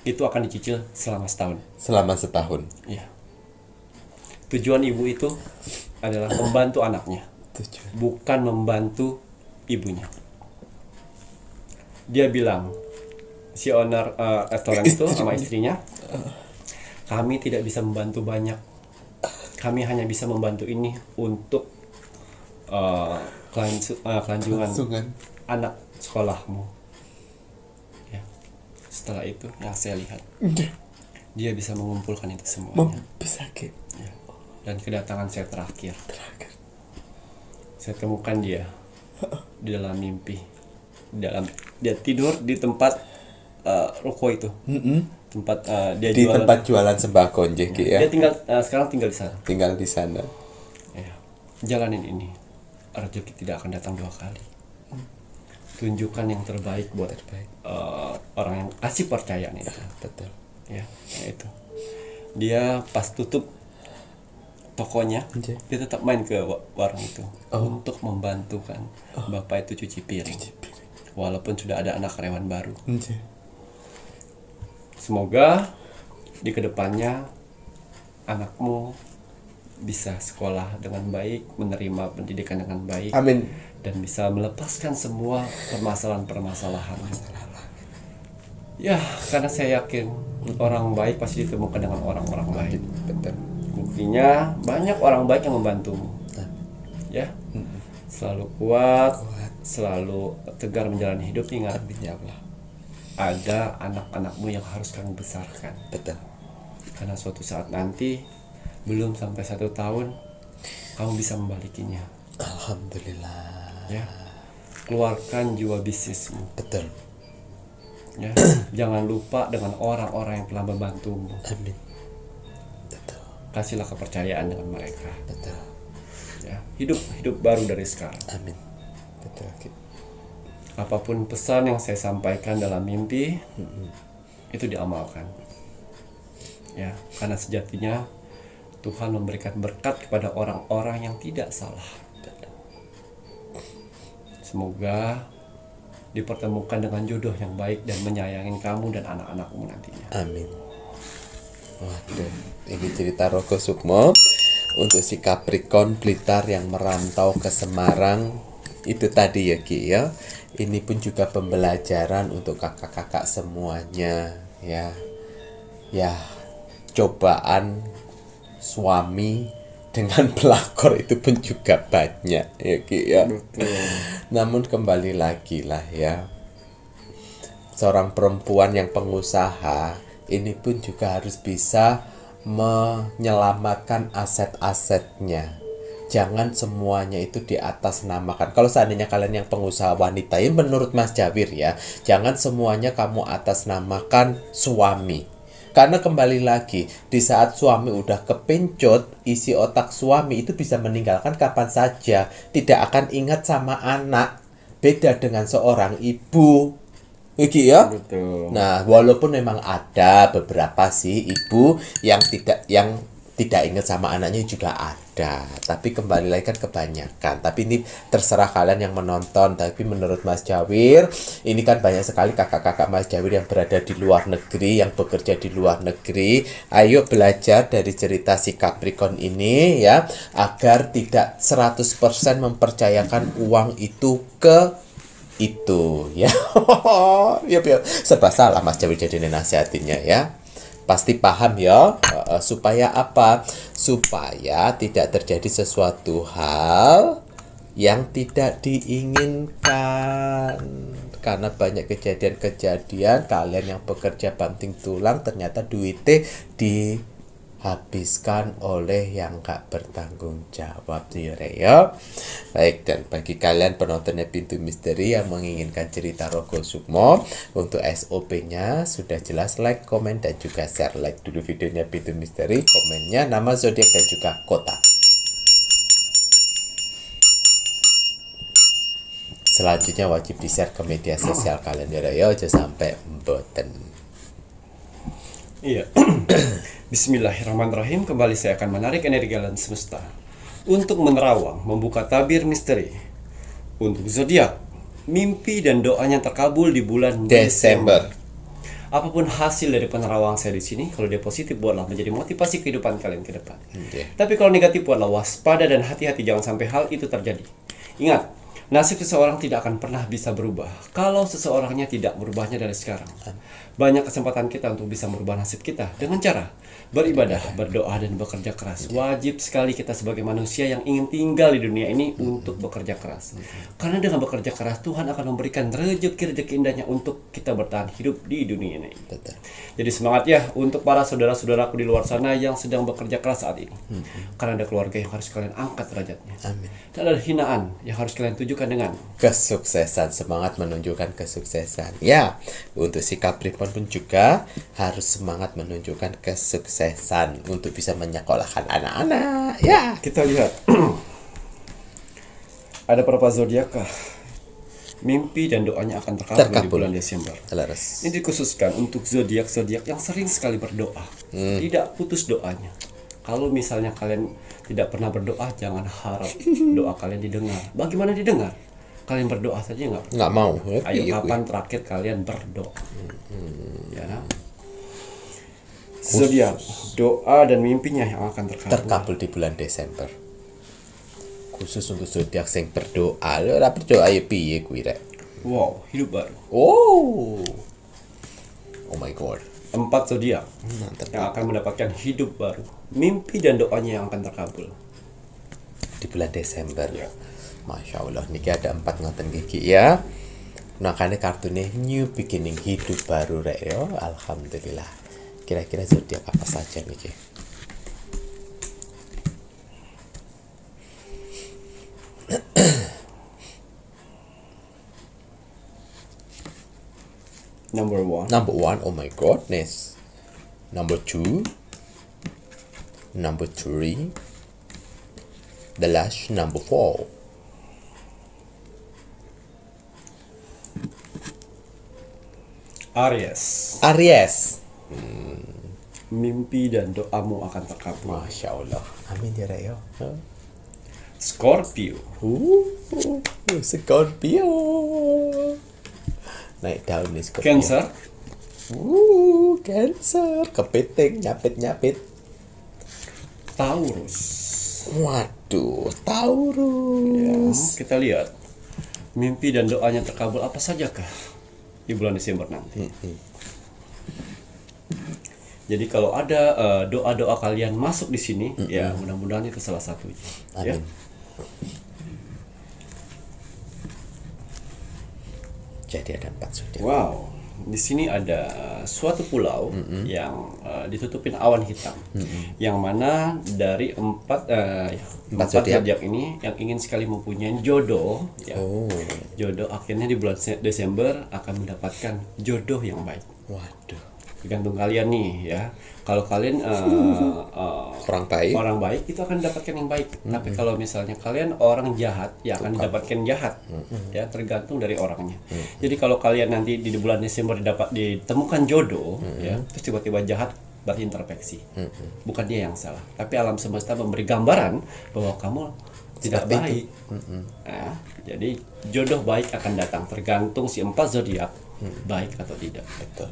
S1: Itu akan dicicil selama setahun. Iya. Tujuan ibu itu adalah membantu anaknya, bukan membantu ibunya. Dia bilang, si owner restoran itu sama istrinya, kami tidak bisa membantu banyak. Kami hanya bisa membantu ini untuk kelanjutan anak sekolahmu. Ya. Setelah itu yang saya lihat, dia bisa mengumpulkan itu semuanya. Ya. Dan kedatangan saya terakhir, saya temukan dia di dalam mimpi. Dia tidur di tempat ruko itu. Tempat dia
S2: di tempat jualan sembako ya.
S1: Dia sekarang tinggal di sana. Ya. Jalanin ini, rezeki tidak akan datang 2 kali. Tunjukkan yang terbaik buat orang yang kasih percayaan itu.
S2: Betul.
S1: Ya, itu. Dia pas tutup tokonya, dia tetap main ke warung itu untuk membantukan bapak itu cuci piring. Walaupun sudah ada anak karyawan baru. Semoga di kedepannya anakmu bisa sekolah dengan baik, menerima pendidikan dengan baik.
S2: Amin.
S1: Dan bisa melepaskan semua permasalahan. Ya, karena saya yakin orang baik pasti ditemukan dengan orang-orang baik.
S2: Betul.
S1: Buktinya banyak orang baik yang membantumu. Ya, selalu kuat, selalu tegar menjalani hidup. Ingat,
S2: ya Allah,
S1: ada anak-anakmu yang harus kamu besarkan.
S2: Betul.
S1: Karena suatu saat nanti, belum sampai 1 tahun, kamu bisa membalikinya.
S2: Alhamdulillah.
S1: Ya, keluarkan jiwa bisnismu.
S2: Betul.
S1: Ya, jangan lupa dengan orang-orang yang telah membantumu.
S2: Amin. Betul.
S1: Kasihlah kepercayaan dengan mereka.
S2: Betul.
S1: Ya, hidup baru dari sekarang.
S2: Amin. Betul.
S1: Apapun pesan yang saya sampaikan dalam mimpi, itu diamalkan. Ya, karena sejatinya Tuhan memberikan berkat kepada orang-orang yang tidak salah. Semoga dipertemukan dengan jodoh yang baik dan menyayangi kamu dan anak-anakmu nantinya.
S2: Amin. Waduh, ini cerita Roko Sukmo untuk si Capricorn Blitar yang merantau ke Semarang. Itu tadi ya Ki ya. Ini pun juga pembelajaran untuk kakak-kakak semuanya ya. Ya, cobaan suami dengan pelakor itu pun juga banyak ya Ki ya.
S1: Betul.
S2: Namun kembali lagi lah ya, seorang perempuan yang pengusaha ini pun juga harus bisa menyelamatkan aset-asetnya. Jangan semuanya itu di atas namakan. Kalau seandainya kalian yang pengusaha wanita, ini menurut Mas Jawir ya, jangan semuanya kamu atas namakan suami. Karena kembali lagi, di saat suami udah kepencot, isi otak suami itu bisa meninggalkan kapan saja. Tidak akan ingat sama anak. Beda dengan seorang ibu. Iki ya.
S1: Betul.
S2: Nah, walaupun memang ada beberapa sih ibu yang tidak ingat sama anaknya juga ada. Tapi kembali lagi kan kebanyakan. Tapi ini terserah kalian yang menonton. Tapi menurut Mas Jawir, ini kan banyak sekali kakak-kakak Mas Jawir yang berada di luar negeri, yang bekerja di luar negeri. Ayo belajar dari cerita si Capricorn ini ya, agar tidak 100% mempercayakan uang itu ke itu ya. Ya, serba salah Mas Jawir jadi nasihatinnya ya. Pasti paham ya. Supaya apa? Supaya tidak terjadi sesuatu hal yang tidak diinginkan. Karena banyak kejadian-kejadian kalian yang bekerja banting tulang ternyata duitnya dihabiskan oleh yang gak bertanggung jawab ya. Baik, dan bagi kalian penontonnya Pintu Misteri yang menginginkan cerita Rogo Sukmo, untuk SOP-nya sudah jelas, like, komen, dan juga share. Like dulu videonya Pintu Misteri, komennya nama zodiak dan juga kota. Selanjutnya wajib di-share ke media sosial kalian ya, aja sampai mboten.
S1: Iya. Bismillahirrahmanirrahim. Kembali saya akan menarik energi alam semesta untuk menerawang, membuka tabir misteri untuk zodiak, mimpi dan doanya terkabul di bulan Desember. Apapun hasil dari penerawang saya di sini, kalau dia positif buatlah menjadi motivasi kehidupan kalian ke depan. Tapi kalau negatif buatlah waspada dan hati-hati, jangan sampai hal itu terjadi. Ingat, nasib seseorang tidak akan pernah bisa berubah kalau seseorangnya tidak merubahnya dari sekarang. Banyak kesempatan kita untuk bisa merubah nasib kita dengan cara beribadah, berdoa, dan bekerja keras. Wajib sekali kita sebagai manusia yang ingin tinggal di dunia ini untuk bekerja keras. Karena dengan bekerja keras, Tuhan akan memberikan rezeki-rezeki indahnya untuk kita bertahan hidup di dunia ini.
S2: Betul.
S1: Jadi semangat ya untuk para saudara-saudaraku di luar sana yang sedang bekerja keras saat ini. Karena ada keluarga yang harus kalian angkat derajatnya.
S2: Amin.
S1: Dan ada hinaan yang harus kalian tujukan dengan
S2: kesuksesan. Semangat menunjukkan kesuksesan ya. Untuk si Capricorn pun juga harus semangat menunjukkan kesuksesan untuk bisa menyekolahkan anak-anak ya.
S1: Kita lihat ada berapa zodiak kah mimpi dan doanya akan terkabul di bulan Desember.
S2: Laras.
S1: Ini dikhususkan untuk zodiak-zodiak yang sering sekali berdoa, tidak putus doanya. Kalau misalnya kalian tidak pernah berdoa, jangan harap doa kalian didengar. Bagaimana didengar? Kalian berdoa saja
S2: nggak mau ya?
S1: Ayo, kapan terakhir kalian berdoa? Ya. Zodiak, doa dan mimpinya yang akan
S2: terkabul di bulan Desember. Khusus untuk zodiak yang berdoa, lo ora berdoa ya piye kuwi rek?
S1: Wow, hidup baru.
S2: Oh my god.
S1: 4 zodiak yang akan mendapatkan hidup baru, mimpi dan doanya yang akan terkabul
S2: di bulan Desember
S1: ya.
S2: Masya Allah, niki ada 4 ngoten gigi ya. Makanya kartunya new beginning, hidup baru rek yo. Alhamdulillah. Kira-kira zodiak apa saja niki?
S1: Number one,
S2: oh my goodness. Number 2, number 3, the last number 4. Aries.
S1: Mimpi dan doamu akan terkabul.
S2: Masya Allah. Amin ya Rayo.
S1: Scorpio.
S2: Scorpio. Naik daun nih Scorpio.
S1: Cancer.
S2: Cancer. Kepiting, nyapit-nyapit.
S1: Taurus.
S2: Waduh, Taurus.
S1: Ya, kita lihat mimpi dan doanya terkabul apa sajakah di bulan Desember nanti. Jadi kalau ada doa-doa kalian masuk di sini, ya mudah-mudahan itu salah satunya. Ya.
S2: Amin. Jadi ada 4 zodiak.
S1: Wow, di sini ada suatu pulau yang ditutupin awan hitam, yang mana dari empat
S2: zodiak
S1: zodiak ini yang ingin sekali mempunyai jodoh, ya.
S2: Oh,
S1: Jodoh akhirnya di bulan Desember akan mendapatkan jodoh yang baik.
S2: waduh.
S1: Tergantung kalian nih, ya. Kalau kalian
S2: Orang baik.
S1: orang baik itu akan dapatkan yang baik. Tapi kalau misalnya kalian orang jahat, ya akan didapatkan jahat. Ya, tergantung dari orangnya. Jadi kalau kalian nanti di bulan Desember ditemukan jodoh, ya, terus tiba-tiba jahat, berarti introspeksi. Bukan dia yang salah, tapi alam semesta memberi gambaran bahwa kamu tidak
S2: Seperti
S1: baik. Nah, jadi jodoh baik akan datang tergantung si 4 zodiak baik atau tidak.
S2: Betul.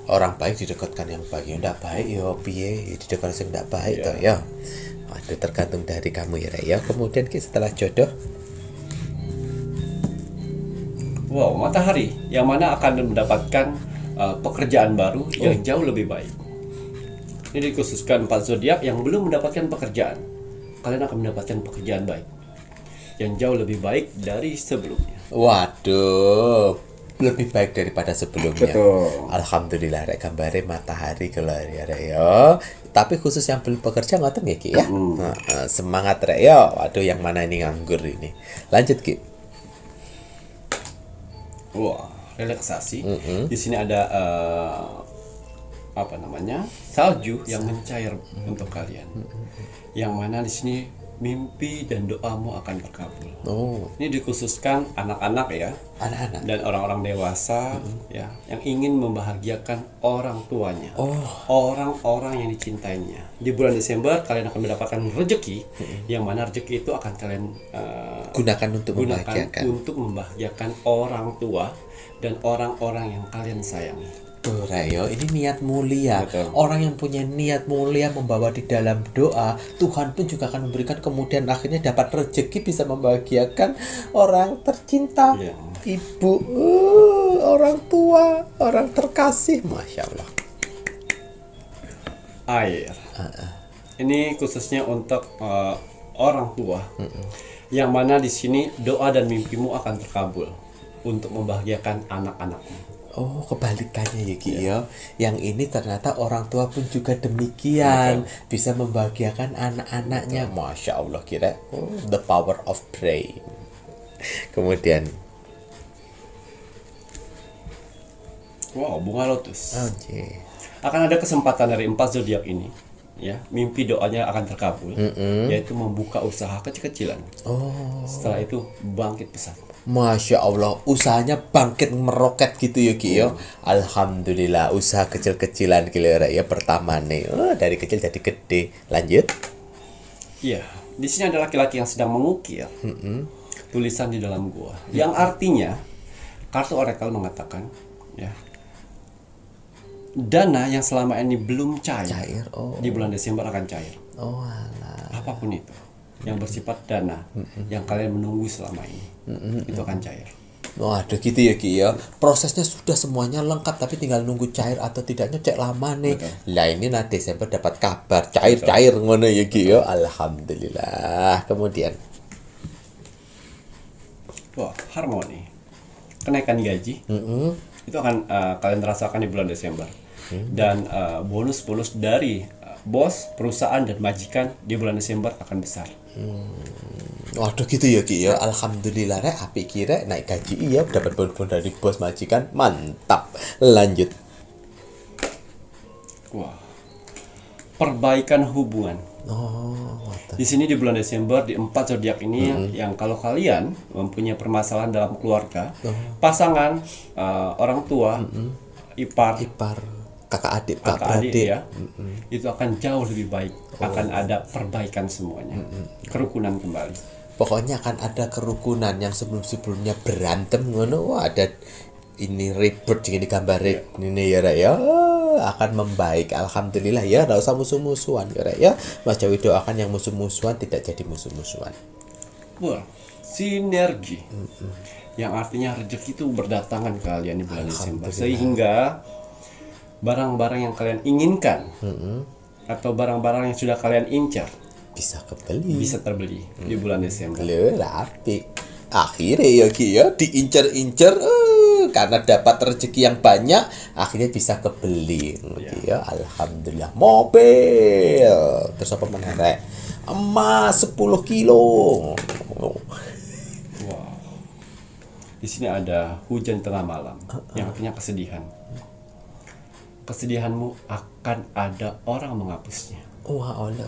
S2: Orang baik didekatkan yang baik, yang tidak baik yo piye didekatkan yang tidak baik toh ya. Waduh, tergantung dari kamu ya Rek, ya. Kemudian setelah jodoh,
S1: Wow, matahari yang mana akan mendapatkan pekerjaan baru yang jauh lebih baik. Ini dikhususkan 4 zodiak yang belum mendapatkan pekerjaan. Kalian akan mendapatkan pekerjaan baik yang jauh lebih baik dari sebelumnya.
S2: waduh, lebih baik daripada sebelumnya.
S1: Betul.
S2: Alhamdulillah Rek, gambare matahari keluar ya Rek ya. Tapi khusus yang belum bekerja ngoten ya Ki ya. Nah, semangat Rek ya. Waduh, yang mana ini nganggur ini. Lanjut Ki.
S1: Wah, relaksasi. Di sini ada salju yang mencair untuk kalian. Yang mana di sini mimpi dan doamu akan terkabul.
S2: Oh,
S1: Ini dikhususkan anak-anak ya,
S2: anak-anak.
S1: dan orang-orang dewasa ya yang ingin membahagiakan orang tuanya, orang-orang yang dicintainya. Di bulan Desember kalian akan mendapatkan rezeki, yang mana rezeki itu akan kalian
S2: Gunakan untuk membahagiakan.
S1: untuk membahagiakan orang tua dan orang-orang yang kalian sayangi.
S2: Tuh Rayo, ini niat mulia.
S1: Betul.
S2: Orang yang punya niat mulia membawa di dalam doa, Tuhan pun juga akan memberikan, kemudian akhirnya dapat rezeki bisa membahagiakan orang tercinta,
S1: Iya.
S2: ibu, orang tua, orang terkasih. Masya Allah.
S1: Air. Ini khususnya untuk orang tua, yang mana di sini doa dan mimpimu akan terkabul untuk membahagiakan anak-anakmu.
S2: Oh, kebalikannya ya Ki ya. Yang ini ternyata orang tua pun juga demikian, bisa membahagiakan anak-anaknya. Masya Allah, kira the power of brain. Kemudian,
S1: Wow, bunga lotus.
S2: oke.
S1: Akan ada kesempatan dari 4 zodiak ini, ya, mimpi doanya akan terkabul, yaitu membuka usaha kecil-kecilan.
S2: Oh,
S1: Setelah itu bangkit pesat.
S2: Masya Allah, usahanya bangkit meroket gitu ya Ki ya. Alhamdulillah, usaha kecil-kecilan kira ya pertama nih. Oh, dari kecil jadi gede. Lanjut.
S1: Iya, di sini ada laki-laki yang sedang mengukir tulisan di dalam gua, yang artinya kartu oracle mengatakan, ya, dana yang selama ini belum cair,
S2: Oh.
S1: di bulan Desember akan cair.
S2: Oh, alah.
S1: Apapun itu yang bersifat dana yang kalian menunggu selama ini, itu akan cair.
S2: Waduh gitu ya Ki ya. Prosesnya sudah semuanya lengkap tapi tinggal nunggu cair atau tidaknya cek lama nih. Lah ini nah Desember dapat kabar cair-cair ngono ya Ki ya. Alhamdulillah. Kemudian
S1: Wah, harmoni, kenaikan gaji, itu akan kalian rasakan di bulan Desember. Dan bonus-bonus dari bos, perusahaan, dan majikan di bulan Desember akan besar.
S2: waduh gitu ya Ki ya. Alhamdulillah Rek, apik kira naik gaji iya dapat bonus dari bos majikan. Mantap. Lanjut.
S1: Wah, perbaikan hubungan.
S2: Oh,
S1: Di sini di bulan Desember di 4 zodiak ini yang kalau kalian mempunyai permasalahan dalam keluarga, pasangan, orang tua, ipar,
S2: kakak adik,
S1: kakak adik ya, itu akan jauh lebih baik. Akan ada perbaikan semuanya, kerukunan kembali.
S2: Pokoknya akan ada kerukunan yang sebelum-sebelumnya berantem ngono. Wah, ada ini ribut jadi gambarin ini ya Rek ya. Akan membaik. Alhamdulillah ya, enggak usah musuh-musuhan ya Rek ya. Mas Jawi doakan yang musuh-musuhan tidak jadi musuh-musuhan.
S1: Wah, sinergi. Yang artinya rezeki itu berdatangan ke kalian di bulan Desember. Sehingga barang-barang yang kalian inginkan atau barang-barang yang sudah kalian incar
S2: Bisa kebeli.
S1: bisa terbeli di bulan Desember.
S2: Lho, apik. Akhirnya ya Ki ya diincer-incer karena dapat rezeki yang banyak, akhirnya bisa kebeli. Ya, alhamdulillah. Mobil. Terus apa meneh rek? Emas 10 kilo.
S1: Wow. Di sini ada hujan tengah malam yang artinya kesedihan. Kesedihanmu akan ada orang menghapusnya.
S2: Wah, Allah.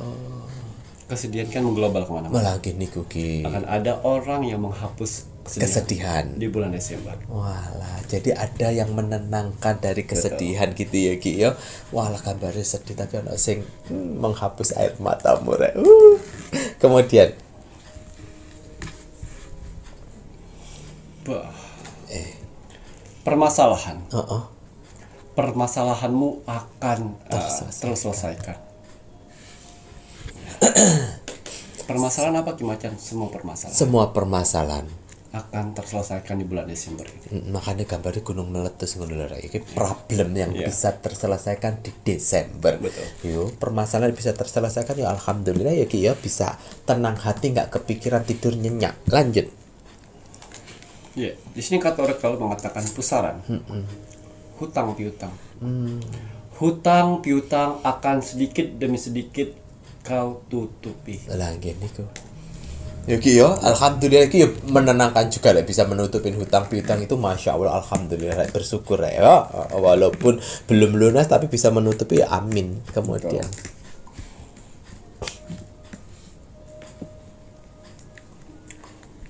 S1: Kesedihan kan mengglobal kemana-mana.
S2: Malah gini Ki.
S1: Akan ada orang yang menghapus kesedihan
S2: Kesedihan.
S1: di bulan Desember.
S2: Walah, jadi ada yang menenangkan dari kesedihan gitu ya Ki ya. Walah kabarnya sedih tapi ono sing menghapus air matamu rek. Kemudian
S1: Bah. Permasalahan.
S2: heeh.
S1: Permasalahanmu akan terselesaikan. Permasalahan apa Ki Macan? Semua permasalahan
S2: Semua permasalahan.
S1: akan terselesaikan di bulan Desember ini.
S2: Makanya gambarnya gunung meletus ngono lho rek. Iki problem yang bisa terselesaikan di Desember.
S1: Betul.
S2: Yo, permasalahan bisa terselesaikan ya alhamdulillah ya Ki ya, bisa tenang hati, nggak kepikiran, tidur nyenyak. Lanjut.
S1: Ya, di sini kata Oracle mengatakan pusaran. Hutang piutang. Hutang piutang akan sedikit demi sedikit kau tutupi.
S2: Lah gini kok. Ya Ki ya, alhamdulillah Ki ya menenangkan juga lah, bisa menutupin hutang piutang itu masya Allah, alhamdulillah rek, bersyukur rek ya. Walaupun belum lunas tapi bisa menutupi ya amin. Kemudian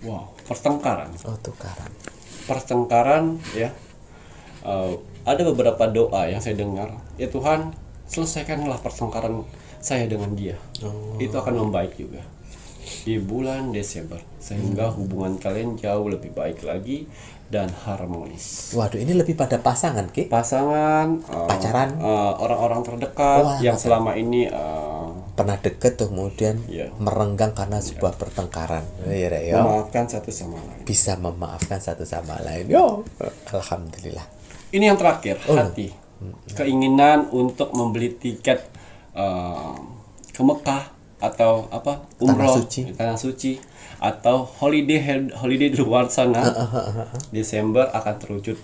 S1: Wow, pertengkaran.
S2: tukaran.
S1: Pertengkaran ya. Ada beberapa doa yang saya dengar. Ya Tuhan, selesaikanlah pertengkaran saya dengan dia. Itu akan membaik juga di bulan Desember sehingga hubungan kalian jauh lebih baik lagi dan harmonis.
S2: Waduh, ini lebih pada pasangan Ki.
S1: Pasangan,
S2: Pacaran.
S1: orang-orang terdekat
S2: Wah,
S1: yang selama ini
S2: Pernah deket tuh kemudian
S1: Iya.
S2: merenggang karena sebuah pertengkaran. Ya rek ya.
S1: memaafkan satu sama lain.
S2: Bisa memaafkan satu sama lain. Yo, alhamdulillah.
S1: Ini yang terakhir, hati. Keinginan untuk membeli tiket ke Mekah atau apa? Umroh, tanah suci atau holiday di luar sana. Desember akan terwujud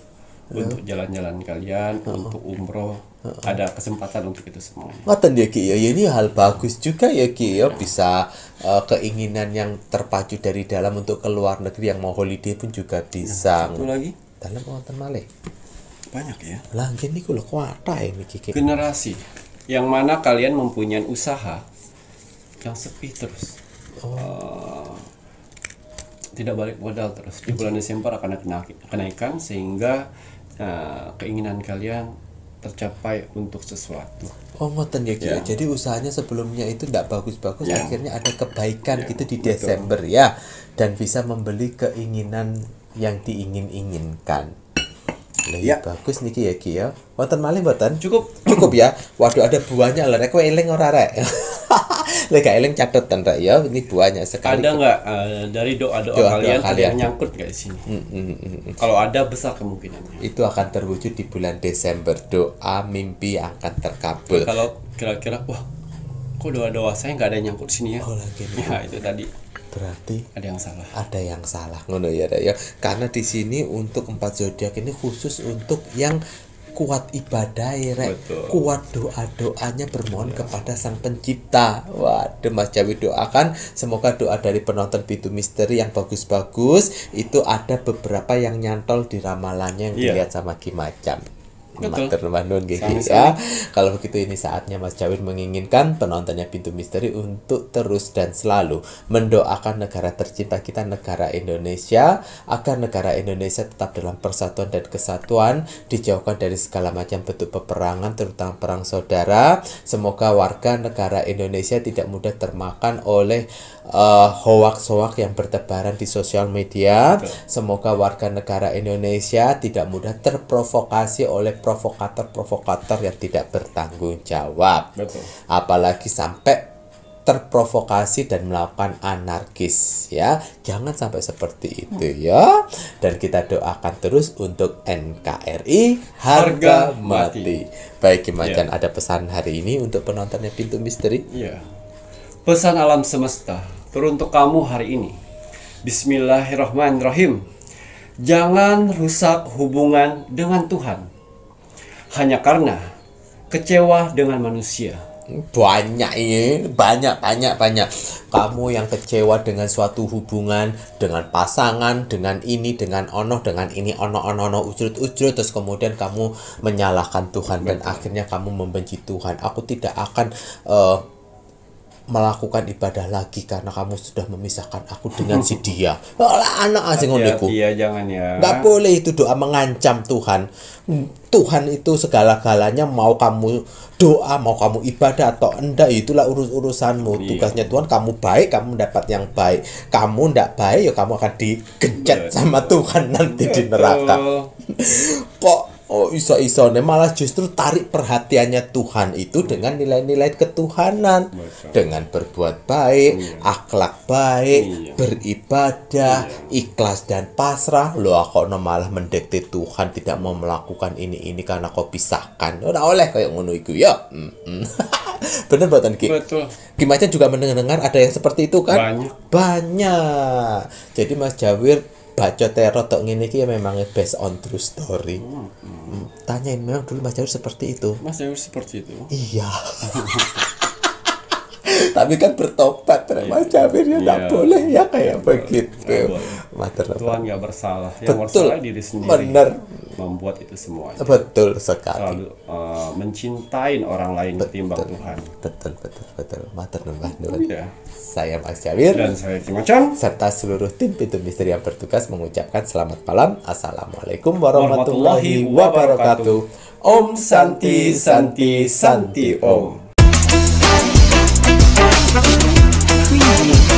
S1: untuk jalan-jalan kalian, untuk umroh. Ada kesempatan untuk itu semua.
S2: Ngoten ya Ki ya, ini hal bagus juga ya Ki ya, bisa keinginan yang terpacu dari dalam untuk ke luar negeri, yang mau holiday pun juga bisa.
S1: Satu lagi,
S2: Dalam wonten malih.
S1: banyak ya.
S2: Lah gini kula kuwata ini Ki.
S1: Generasi yang mana kalian mempunyai usaha yang sepi terus. Tidak balik modal terus. Di bulan Desember akan ada kenaikan sehingga keinginan kalian tercapai untuk sesuatu.
S2: Oh ngoten ya Ki. Jadi usahanya sebelumnya itu tidak bagus-bagus, akhirnya ada kebaikan gitu di Desember ya, dan bisa membeli keinginan yang diingin-inginkan. Lah bagus niki ya Ki ya. Wonten malih mboten?
S1: Cukup
S2: ya. Waduh, ada buahnya lho rek, kowe eling ora rek? Lek gak eling catetan rek ya, ini buahnya sekali.
S1: Ada nggak dari doa-doa kalian ada yang nyangkut nggak di sini? Kalau ada, besar kemungkinannya.
S2: Itu akan terwujud di bulan Desember. Doa mimpi akan terkabul.
S1: Kalau kira-kira wah, kok doa-doa saya nggak ada yang nyangkut sini ya?
S2: Oh lagi nih.
S1: Ya itu tadi
S2: Berarti
S1: ada yang salah.
S2: ada yang salah ngono ya Rek, ya. Karena di sini untuk 4 zodiak ini khusus untuk yang kuat ibadah Rek.
S1: Betul.
S2: Kuat doa-doanya bermohon kepada Sang Pencipta. Waduh Mas Jawi doakan semoga doa dari penonton Pintu Misteri yang bagus-bagus itu ada beberapa yang nyantol di ramalannya yang dilihat sama Ki Macan. Matur nuwun nggih ya. Kalau begitu ini saatnya Mas Jawin menginginkan penontonnya Pintu Misteri untuk terus dan selalu mendoakan negara tercinta kita, negara Indonesia, agar negara Indonesia tetap dalam persatuan dan kesatuan, dijauhkan dari segala macam bentuk peperangan, terutama perang saudara. Semoga warga negara Indonesia tidak mudah termakan oleh hoax-hoax yang bertebaran di sosial media. Semoga warga negara Indonesia tidak mudah terprovokasi oleh provokator-provokator yang tidak bertanggung jawab.
S1: Betul.
S2: Apalagi sampai terprovokasi dan melakukan anarkis ya. Jangan sampai seperti itu ya. Dan kita doakan terus untuk NKRI harga mati. Baik Kimacan, ada pesan hari ini untuk penontonnya Pintu Misteri?
S1: Iya. Pesan alam semesta teruntuk kamu hari ini. Bismillahirrahmanirrahim. Jangan rusak hubungan dengan Tuhan hanya karena kecewa dengan manusia.
S2: Banyak ini, banyak. Kamu yang kecewa dengan suatu hubungan, dengan pasangan, dengan ini, dengan ono, dengan ini, ono, ujrut, terus kemudian kamu menyalahkan Tuhan. Dan akhirnya kamu membenci Tuhan. Aku tidak akan melakukan ibadah lagi karena kamu sudah memisahkan aku dengan si dia. Anak asing ngono.
S1: Iya, jangan ya.
S2: Nggak boleh itu doa mengancam Tuhan. Tuhan itu segala-galanya, mau kamu doa, mau kamu ibadah atau enggak, itulah urusanmu. Tugasnya Tuhan, kamu baik, kamu dapat yang baik. Kamu enggak baik, ya kamu akan digencet sama Tuhan nanti di neraka. Kok iso-isone malah justru tarik perhatiannya Tuhan itu dengan nilai-nilai ketuhanan. Dengan berbuat baik, akhlak baik, beribadah, ikhlas dan pasrah. Loh, kok malah mendekati Tuhan tidak mau melakukan ini karena kau pisahkan. Ora oleh kayak ngono iku ya. Bener buatan Ki.
S1: Betul.
S2: Kimacan juga mendengar ada yang seperti itu kan? Banyak. Jadi Mas Jawir baca teror tok ngene iki ya memang based on true story. Tanyain memang dulu Mas Jawir seperti itu.
S1: Mas Jawir seperti itu.
S2: Iya. Tapi kan bertobat Mas Jawir ya enggak boleh ya kayak begitu.
S1: Tuhan nggak bersalah. Yang
S2: Betul.
S1: bersalah diri sendiri.
S2: Bener.
S1: Membuat itu semua.
S2: Betul sekali.
S1: Selalu mencintai orang lain ketimbang Tuhan.
S2: Betul. Matur nuwun.
S1: Ya.
S2: Saya Mas Jawir
S1: Dan saya Kimacan
S2: serta seluruh tim Pintu Misteri yang bertugas mengucapkan selamat malam. Assalamualaikum warahmatullahi wabarakatuh. Om Santi Santi Santi Om.
S3: Preview.